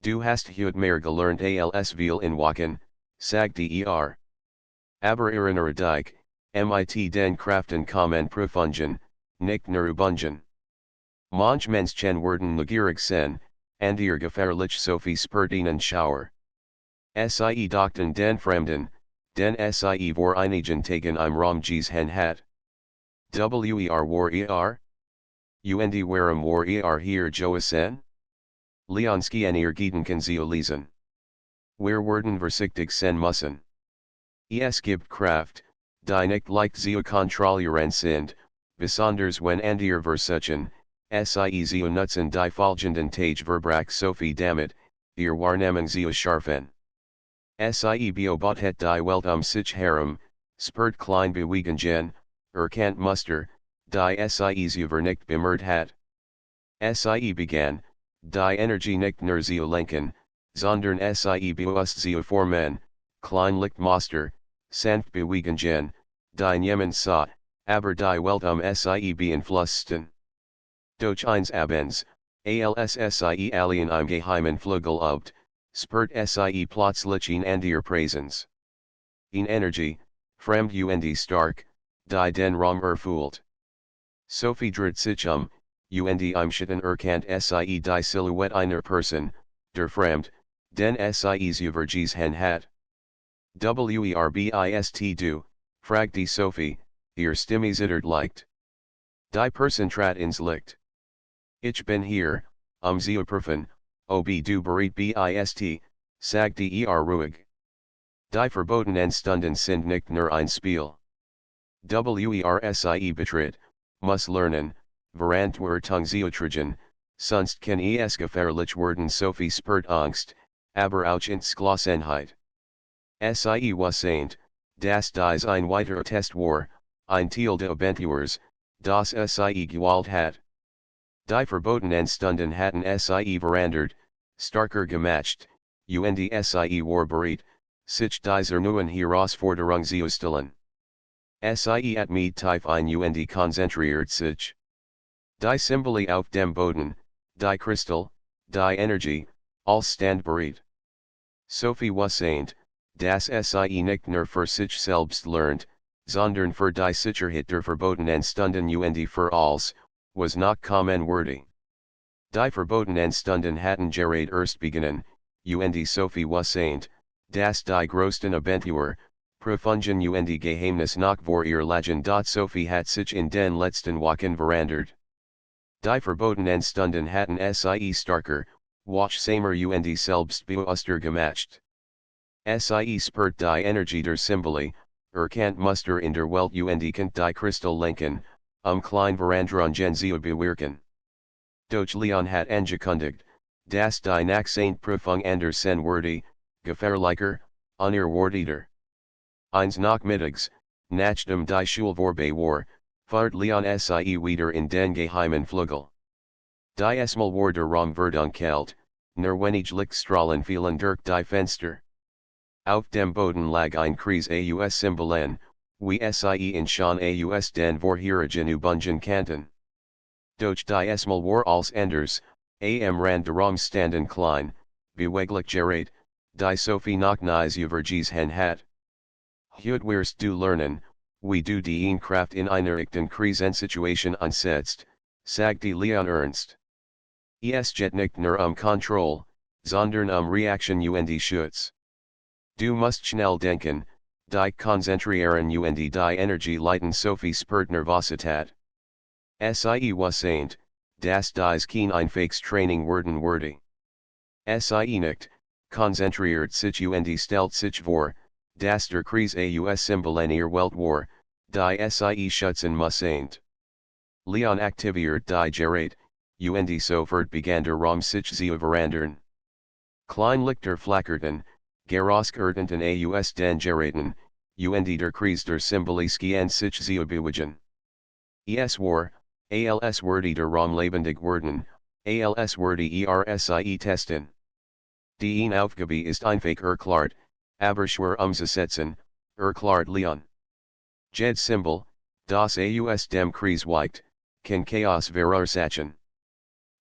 Du hast heute mehr gelernt als viel in Wochen, sagte Aber erinnere dich, mit den Kraften kommen Prüfungen, nicht nur Übungen. Manch Menschen werden neugierig sein, und ihr gefährlich Sophie spürt ihnen Schauer. Sie dachten den Fremden, den Sie vor einigen Tagen im Raum gesehen hat. Wer war und warum war hier gewesen? Leonski en ihr Gedanken zu lesen. Wir werden vorsichtig sein müssen. Es gibt Kraft, die nicht leicht zu kontrollieren sind, besonders wenn ihr versuchen, sie zu nutzen die folgenden Tage Verbrauch Sophie damit, ihr Wahrnehmung zu scharfen. Sie beobachtet die Welt sich herum, spürt klein Bewegungen, erkannt Muster, die sie zuvor nicht bemerkt hat. Sie begann, die Energie nicht nur zu lenken, sondern sie bewusst zu formen, klein Lichtmuster, sanft Bewegungen, die niemand sah, aber die Welt sie beeinflussten. Durch eines Abends, als sie alien im Geheimen Flügel übt, spürt sie plötzlich in andere Präsenz. In Energie, fremd und stark, die den Raum erfüllt. Sophie dreht sich und im Schatten erkannt sie die Silhouette einer Person, der fremd, den sie zuvor gesehen hat. Werbist du, fragt die Sophie, ihr Stimme zittert leicht. Die Person trat ins Licht. Ich bin hier, zu prüfen, ob du bereit bist, sagte ruhig. Die Verbotenen Stunden sind nicht nur ein Spiel. Sie betritt, muss lernen, Verantwortung zu tragen, sonst kann es gefährlich werden. Sophie spürt Angst, aber auch Entschlossenheit. Sie wusste, dass dies ein weiterer Test war, ein Teil des Abenteuers, das sie gewählt hat. Die Verbotenen Stunden hatten sie verändert, stärker gemacht, und sie war bereit, sich dieser neuen Herausforderung zu stellen. Sie hat mit tief ein und konzentriert sich. Die Symbole auf dem Boden, die Kristall, die Energie, all stand bereit. Sophie wusste, dass sie nicht nur für sich selbst lernt, sondern für die Sicherheit der Verbotenen Stunden und für alles, was noch kommen würde. Die Verbotenen Stunden hatten gerade erst beginnen, und Sophie wusste, dass die größten Abenteuer, Prüfungen und Geheimnis noch vor ihr lagen. Sophie hat sich in den letzten Wochen verändert. Die Verbotenen Stunden hatten sie starker, wachsamer und selbstbewusster gemacht. Sie spürt die Energie der Symbole, erkannt Muster in der Welt und kennt die Kristall lenken, klein Veränderungen zu bewirken. Doch Leon hat angekündigt, dass die nächste Prüfung anders sein würde, gefährlicher, unerwarteter. Eines Nachmittags, nachdem die Schule vorbei war, fahrt Leon sie wieder in den Geheimen Flügel. Die Esmal war der Raum verdunkelt, nur wenig Lichtstrahlen fielen durch die Fenster. Auf dem Boden lag ein Kreis aus Symbolen, wie sie in schon aus den vorherigen Übungen kannten. Doch die Esmal war als anders, am Rand der Raum standen klein, beweglich gerät, die Sophie noch nie zuvor gesehen hat. Heute wirst du lernen, wie du die Kraft in einer echten Krisensituation einsetzt, sagte Leon ernst. Es geht nicht nur Kontrolle, sondern Reaction und Schutz. Du musst schnell denken, die konzentrieren und die Energie leiten. Sophie spürt Nervosität. Sie wusste, dass dies kein einfaches Training werden würde. Sie nicht, konzentriert sich und stellt sich vor, dass der Kreis aus Symbolen ihr Welt war, die sie schützen müssen. Leon aktiviert die Gerät, und sofort begann der Raum sich zu verändern. Klein Lichter flackerten, Geroskerten aus den Geräten, und der Kreis der Symbole schien sich zu bewegen. Es war, als würde der Raum lebendig werden, als würde sie testen. Die Aufgabe ist einfach erklärt, aber schwer umzusetzen, erklärt Leon. Jedes Symbol, das aus dem Kreis weicht, kann Chaos verursachen.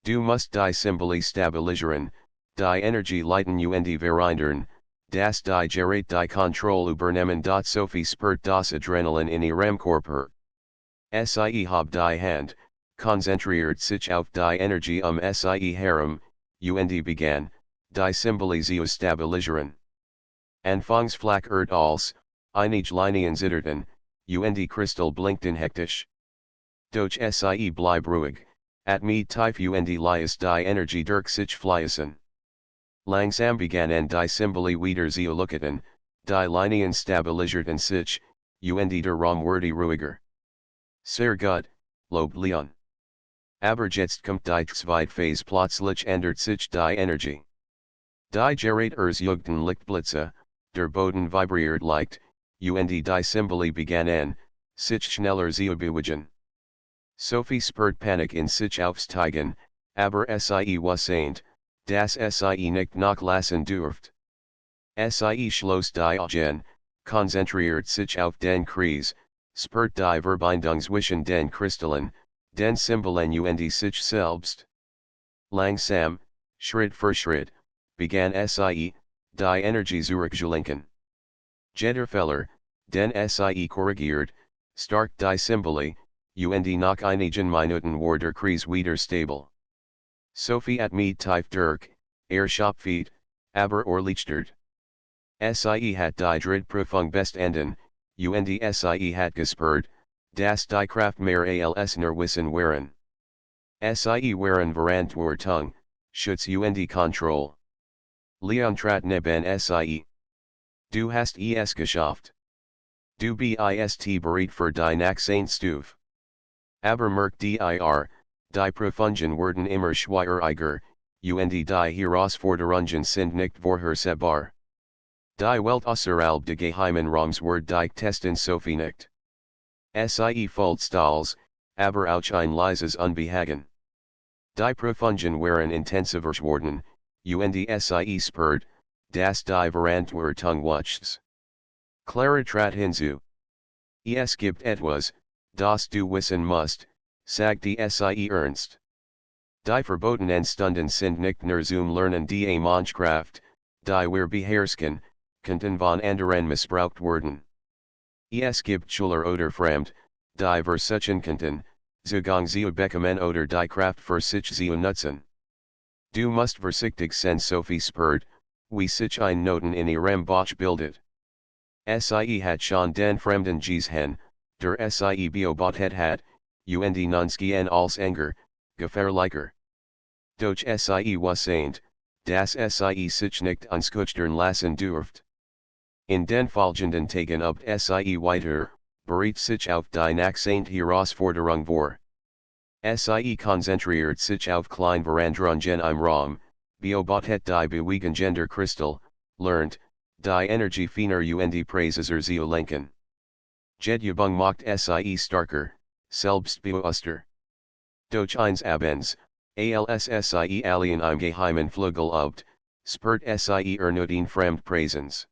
Du musst die Symbole stabilisieren, die Energie leiten und verändern, dass die Gerät die Kontrolle übernehmen. Sophie spürt das Adrenalin in ihrem Körper. Sie hebt die Hand, konzentriert sich auf die Energie sie herum, und begann, die Symbole zu stabilisieren. Anfangs flackert alles, einige Linien zitterten, und Crystal blinkten hektisch. Doch sie bleib ruhig, at me tief und lies die Energie durch sich fließen. Langsam begannen die Symbole wieder zu lucketen, die Linien stabilisierten sich, und der Raum wurde ruhiger. Sehr gut, lobt Leon. Aber jetzt kommt die zweite Phase, plötzlich ändert sich die Energie. Die Generators jugten Lichtblitze, der Boden vibriert leicht, und die Symbole begannen, sich schneller zu bewegen. Sophie spürt Panik in sich aufsteigen, aber sie wusste, dass sie nicht nachlassen durft. Sie schloss die Augen, konzentriert sich auf den Kreis, spürt die Verbindung zwischen den Kristallen, den Symbolen und sich selbst. Langsam, Schritt für Schritt, begann sie, die Energie zurückzulenken. Jederfeller, den sie korrigiert, stark die Symbole, und nach einigen Minuten war der Kreis wieder stabil. Sophie at me tief durch, Schopfeet, aber lichtert. Sie hat die Drittprüfung bestanden, und sie hat gespürt, dass die Kraft mehr als nur Wissen waren. Sie waren Verantwortung, Schutz und Kontrolle. Leon trat neben sie. Du hast es geschafft. Du bist bereit für die nächste Stufe. Aber merk dir, die Prüfungen werden immer schwieriger, und die Herausforderungen sind nicht vorhersehbar. Die Welt außerhalb der geheimen Raums wird die testen Sophie nicht. Sie fühlt stolz, aber auch ein leises Unbehagen. Die Prüfungen waren intensiver geworden, und sie spürt, dass die Verantwortung wächst. Clara trat hinzu. Es gibt etwas, das du wissen musst, sagte sie ernst. Die Verbotenen Stunden sind nicht nur zum Lernen die Mannschaft, die wir beherrschen, könnten von anderen missbraucht werden. Es gibt Schüler oder Fremd, die versuchen könnten, Zugang zu bekommen oder die Kraft für sich zu nutzen. Du musst vorsichtig sein, Sophie spürt, wie sich ein Noten in ihrem Bauch bildet. Sie hat schon den Fremden gesehen, der sie beobachtet hat, und nunskien als Anger, gefährlicher. Doch sie wusste, dass sie sich nicht anschüchtern lassen durft. In den folgenden Tagen übt sie weiter, bereit sich auf die nächste Herausforderung vor. Sie konzentriert sich auf kleine Veränderungen im Raum, beobachtet die Bewegungen der Kristall, lernt, die Energie feiner und Präziser zu lenken. Jedübung macht sie starker, selbstbewusster. Doch eines Abends, als sie alien im geheimen Flügel übt, spürt sie erneut Fremdpräsenz.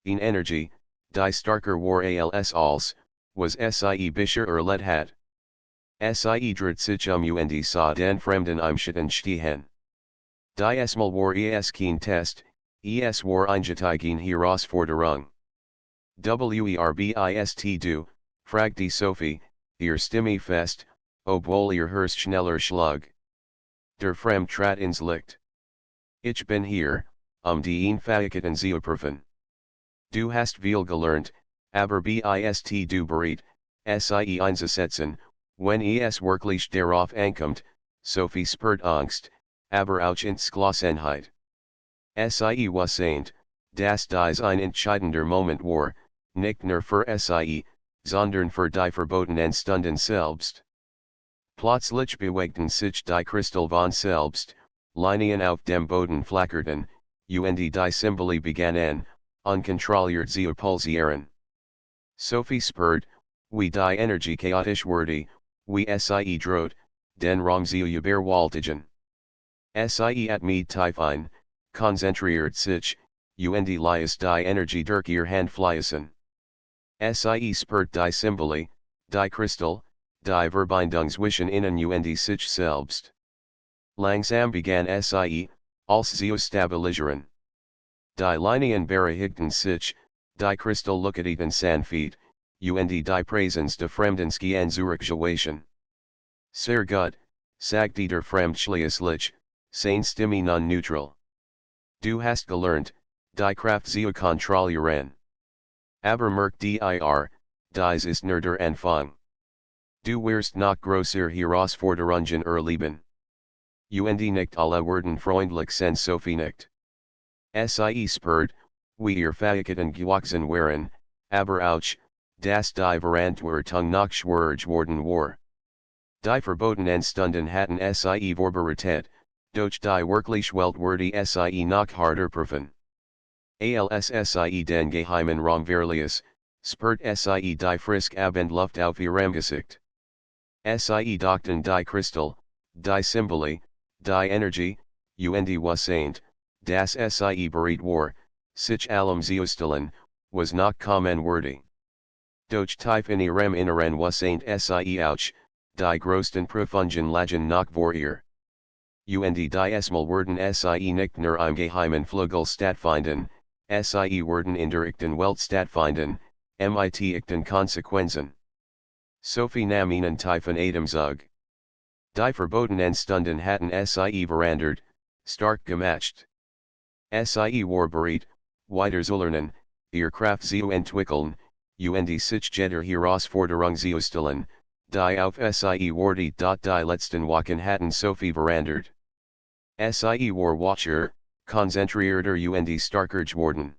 In Energie, die starker war als, was sie bisher erlebt hat. Sie dreht sich und sah den Fremden im Schatten stehen. Diesmal war es kein Test, es war eine Herausforderung. Verbist du, fragte Sophie, ihr Stimme fest, obwohl ihr Herz schneller schlug. Der Fremd trat ins Licht. Ich bin hier, die Fähigkeiten zu prüfen. Du hast viel gelernt, aber bist du bereit, sie einzusetzen, wenn es wirklich darauf ankommt, Sophie spürt Angst, aber auch Entschlossenheit. Sie wusste, dass dies ein entscheidender Moment war, nicht nur für sie, sondern für die Verbotenen Stunden selbst. Plötzlich bewegten sich die Kristall von selbst, Linien auf dem Boden flackerten, und die Symbole begannen, unkontrolliert zu pulsieren. Sophie spürt, wie die Energie chaotisch wurde, wie sie droht, den Raum zu überwältigen. Sie at me tief ein, konzentriert sich, und lies die Energie durch ihr Hand fließen. Sie spürt die Symbole, die Kristall, die Verbindung zwischen ihnen und sich selbst. Langsam begann sie, als zu stabilisieren. Die Linien beruhigten sich, die Kristall looketen sanft, und die Präsenz der Fremden schien zurückgewichen. Sehr gut, sagte der Fremd schließlich, seine Stimme non neutral. Du hast gelernt, die Kraft zu kontrollieren. Aber merkt dir, dies ist nur der Anfang. Du wirst noch grosser Herausforderungen erleben. Und nicht alle werden freundlich sein Sophie nicht. Sie spürt, wie ihr Fähigkeiten gewachsen waren, aber auch, dass die Verantwortung noch schwerer geworden war. Die Verbotenen Stunden hatten sie Vorbereitet, doch die wirklich Welt wurde sie noch harder prüfen. Als sie den geheimen Raum verließ, spürt sie die frisk Abend Luft auf ihrem Gesicht. Sie dachten die Kristall, die Symbole, die Energie, und wussten, dass sie bereit war, sich allem zu stellen, was noch kommen würde. Doch tief in ihrem Inneren wussten sie auch, die größten Prüfungen lagen noch vor ihr. Und die Esmal werden sie nicht nur im geheimen Flügel stattfinden, sie werden in der echten Welt stattfinden, mit echten Konsequenzen. Sophie nahm ihnen tiefen Atemzug. Die Verbotenen Stunden hatten sie verandert, stark gemacht. Sie war bereit, weiter zu lernen, ihr Kraft zu entwickeln, und sich jeder Herausforderung zu stellen, die auf sie wartet. Die letzten Wochen hatten Sophie verandert. Sie war wacher, konzentrierter und starker geworden.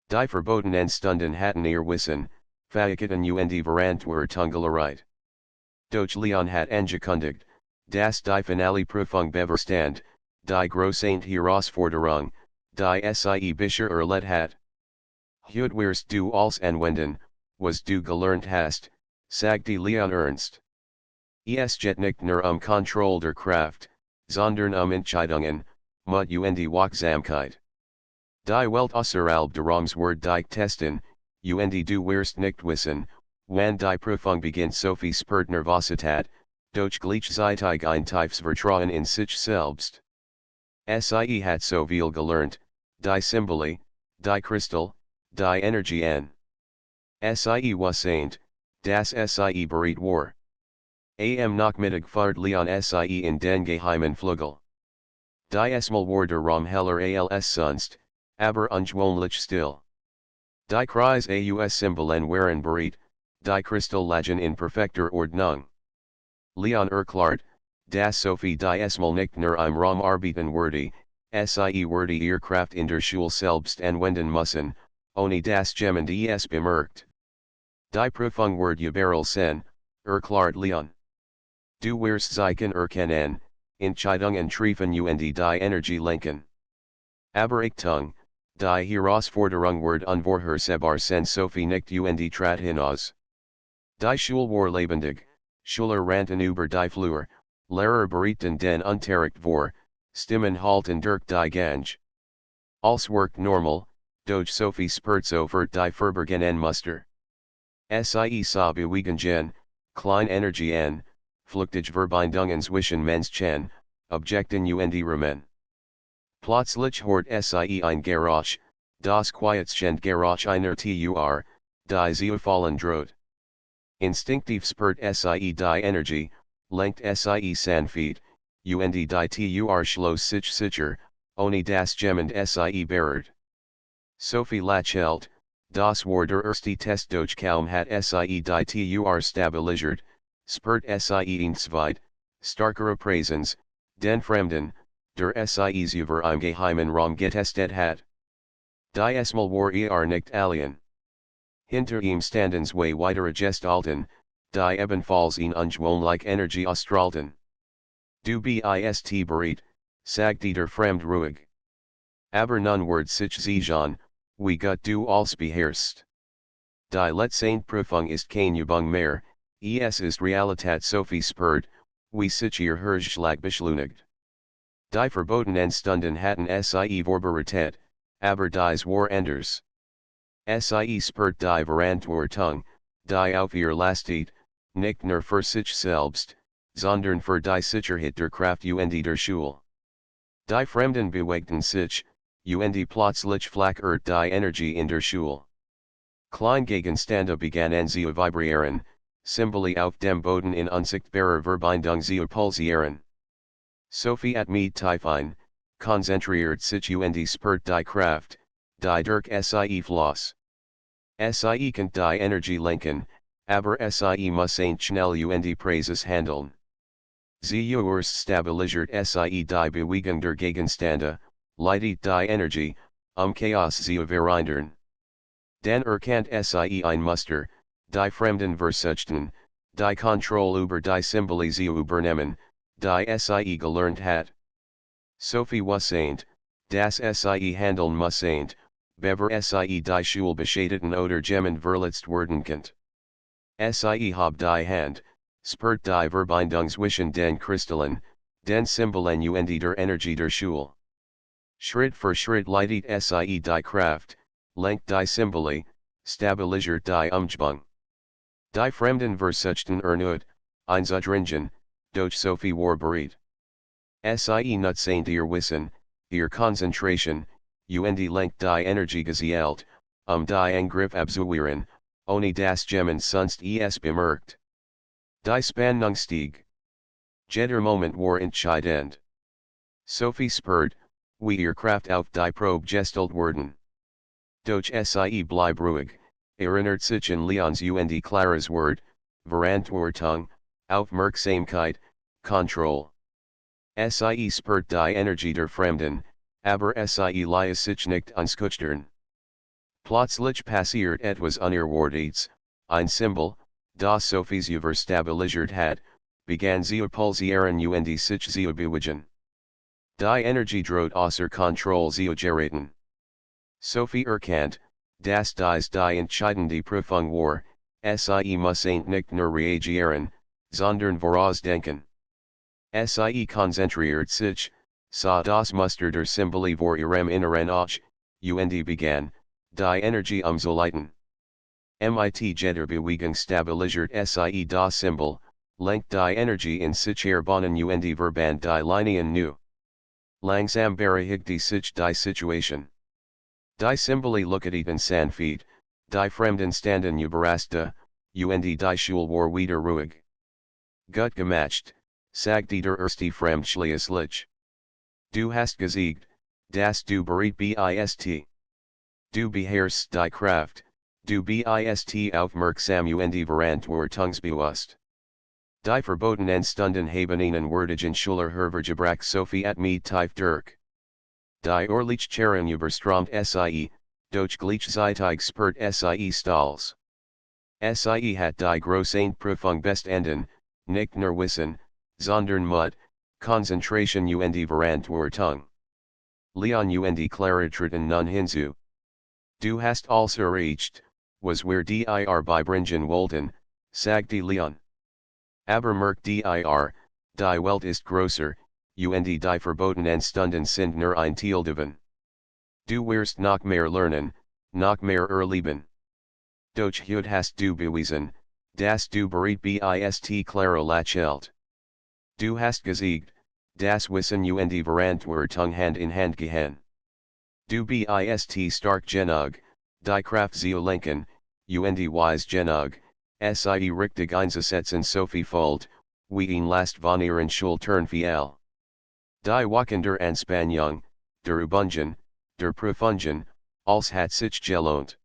Die Verbotenen Stunden hatten ihr Wissen, Fähigkeiten und Verantwortung gelernt. Doch Leon hat angekündigt, dass die finale Prüfung bevorstand, die große Herausforderung, die sie bisher erlebt hat. Heute wirst du alles anwenden, was du gelernt hast, sagte Leon ernst. Es geht nicht nur Kontrolle der Kraft, sondern Entscheidungen, Mut und Wachsamkeit. Die Welt außerhalb der Raums wird dich testen, und du wirst nicht wissen, wann die Prüfung beginnt. Sophie spürt Nervosität, doch gleichzeitig ein tiefes Vertrauen in sich selbst. Sie hat so viel gelernt, die Symbole, die Kristall, die Energien. Sie wussten, dass sie bereit war. Am Nachmittag fahrt Leon sie in den geheimen Flügel. Die Esmal war der Raum heller als sonst, aber ungewöhnlich still. Die Kreis aus Symbolen waren bereit, die Kristall lagen in perfekter Ordnung. Leon erklärt, dass Sophie die Esmal nicht nur im Raum arbeiten würde, sie würde ihr Kraft in der Schule selbst anwenden müssen, ohne dass jemand es bemerkt. Die Prüfung wird überall sein, erklärt Leon. Du wirst Zeichen erkennen, Entscheidungen treffen und die Energie lenken. Aber Achtung, die Herausforderung wird unvorhersehbar sein. Sophie nicht und trat hinaus. Die Schule war lebendig, Schüler rannten über die Flur, Lehrer berichten den Unterricht vor, Stimmen halten durch die Gange. Alles worked normal, doch Sophie spürt sofort die verborgenen Muster. Sie sah Bewegungen, kleine Energien, flüchtige Verbindungen zwischen Menschen, Objekten und Rahmen. Plötzlich hört sie ein Geräusch, das quietschend Geräusch einer Tür, die zu fallen droht. Instinktiv spürt sie die Energie, lenkt sie sanft, und die Tür schloss sich sicher, ohne dass jemand sie berührt. Sophie lächelt, das war der erste Test, doch kaum hat sie die Tür stabilisiert, spürt sie ihn zweit, starkere Präsenz, den Fremden, der sie über im geheimen Raum getestet hat. Die Esmal war nicht alien. Hinter ihm standen zwei weitere Gestalten, die ebenfalls ihn ungewöhnlich Energie ausstrahlten. Du bist bereit, sagte der Fremd ruhig. Aber nun wird sich sehen, wie gut du alles beherrschst. Die letzte Prüfung ist keine Übung mehr, es ist Realität. Sophie spürt, wie sich ihr Herzschlag beschleunigt. Die Verbotenen Stunden hatten sie vorbereitet, aber dies war anders. Sie spürt die Verantwortung, die auf ihr lastet, nicht nur für sich selbst, sondern für die Sicherheit der Kraft und der Schule. Die Fremden bewegten sich, und plötzlich flackert die Energie in der Schule. Kleingegenstände begannen zu vibrieren, Symbole auf dem Boden in unsichtbarer Verbindung zu pulsieren. Sophie atmet tief ein, konzentriert sich und spürt die Kraft, die durch sie floss. Sie kent die Energie lenken, aber sie muss ain't schnell und Preises handeln. Sie urs stabilisiert sie die Bewegung der Gegenstände, leitet die Energie, Chaos zu verhindern. Dan erkannt sie ein Muster, die Fremden versuchten, die Kontrolle über die Symbole zu übernehmen, die sie gelernt hat. Sophie wusseint, das sie handeln musseint, bever sie die Schule beschädigten oder jemand verletzt werden könnt. Sie hab die Hand, spürt die Verbindung zwischen den Kristallen, den Symbolen und der Energie der Schule. Schritt für Schritt leitet sie die Kraft, lenkt die Symbole, stabilisiert die Umgebung. Die Fremden versuchten erneut, einzudringen, doch Sophie war bereit. Sie nutzeint ihr Wissen, ihr Konzentration, und lenkt die Energie gezielt, die Angriff abzuwehren, ohne das jemand sonst es bemerkt. Die Spannung stieg. Jeder Moment war entscheidend. Sophie spürt, wie ihr Kraft auf die Probe gestellt werden. Doch sie bleib ruhig, erinnert sich an Leons und Claras Wort, Verantwortung, Aufmerksamkeit, Kontrolle. Sie spürt die Energie der Fremden, aber sie lässt sich nicht einschüchtern. Plötzlich passiert etwas Unerwartetes, ein Symbol, das Sophies stabilisiert hat, begann zu pulsieren und sich zu bewegen. Die Energie droht außer Kontrolle zu geraten. Sophie erkannt, dass dies die entscheidende Prüfung war, sie muss nicht nur reagieren, sondern vorausdenken. Sie konzentriert sich, sah das Muster der Symbole vor ihrem Inneren auch, und begann, die Energie umzuleiten. Mit jeder Bewegung stabilisiert sie das Symbol, lenkt die Energie in sich Bahnen und verband die Linien neu. Langsam bereinigt sich die Situation. Die Symbole looketen sanft, die Fremden standen überrascht, und die Schule war wieder ruhig. Gut gemacht, sagte der erste Fremdschließlich. Du hast gesiegt, dass du bereit bist. Du beherrschst die Kraft, du bist aufmerksam und verantwortungsbewusst. Die Verbotenen Stunden haben einen würdigen Schüler hervorgebracht Sophie at mit tief durch. Die Orlichkehren überstromt sie, doch gleichzeitig spürt sie Stolz. Sie hat die große Prüfung bestanden, nicht nur Wissen, sondern Mut, Konzentration und Verantwortung. Leon und Clara treten nun hinzu. Du hast alles erreicht, was wir dir beibringen wollten, sagte Leon. Aber merk dir, die Welt ist größer, und die Verbotenen Stunden sind nur ein Teil davon. Du wirst noch mehr lernen, noch mehr erleben. Doch heute hast du bewiesen, dass du bereit bist Clara lächelt. Du hast gesiegt, das Wissen und Verantwortung Hand in Hand gehen. Du bist stark genug, die Kraft zu lenken, und wise genug, sie richtig einzusetzen Sophie folgt, wie ihn last von ihren Schultern fiel. Die Wochen der Anspannung, der Übungen, der Prüfungen, als hat sich gelohnt.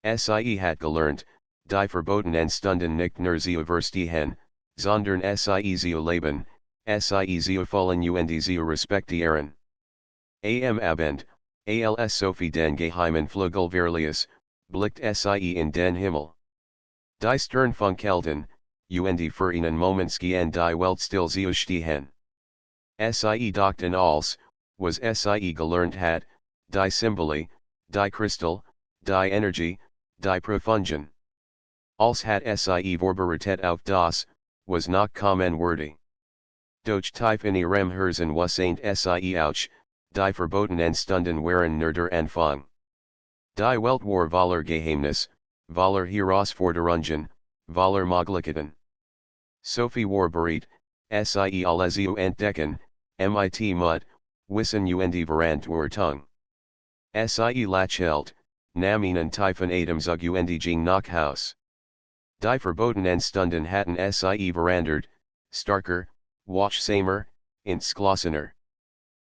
Sie hat gelernt, die Verbotenen Stunden nicht nur zu verstehen, sondern sie zu leben, sie zu fühlen und zu respektieren. Am Abend, als Sophie den geheimen Flügel verließ, blickt sie in den Himmel. Die Stern funkelten, und für einen Moment schien die Welt still zu stehen. Sie dachten als, was sie gelernt hat, die Symbole, die Kristall, die Energie, die Prüfungen. Als hat sie vorbereitet auf das, was noch kommen würde. Doch tief in ihrem Herzen wusseint sie auch, die Verbotenen Stunden waren nur der Anfang. Die Welt war voller Geheimnis, voller Herausforderungen, voller Möglichkeiten. Sophie war bereit, sie alle zu entdecken, mit Mut, Wissen und Verantwortung. Sie lächelt, nahm ihnen tiefen Atemzug und ging nach Haus. Die Verbotenen Stunden hatten sie verändert, starker, wachsamer, entschlossener.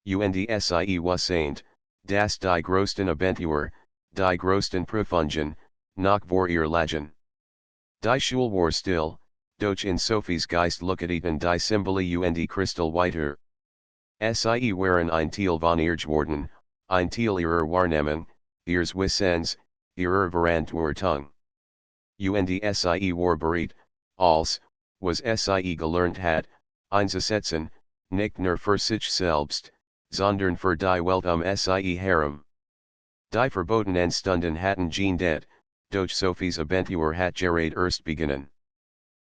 Und sie wusseint, dass die größten Abenteuer, die größten Prüfungen, Noch vor ihr Lagen. Die Schule war still, doch in Sophies Geist looketen die Symbole und Crystal weiter. Sie waren ein Teil von ihr geworden, ein Teil ihrer Wahrnehmung, ihres Wissens, ihrer Verantwortung. Und sie war bereit, als, was sie gelernt hat, einzusetzen, nicht nur für sich selbst, sondern für die Welt sie herum. Die Verbotenen Stunden hatten geen det, doch Sophies Abentur hat gerät erst beginnen.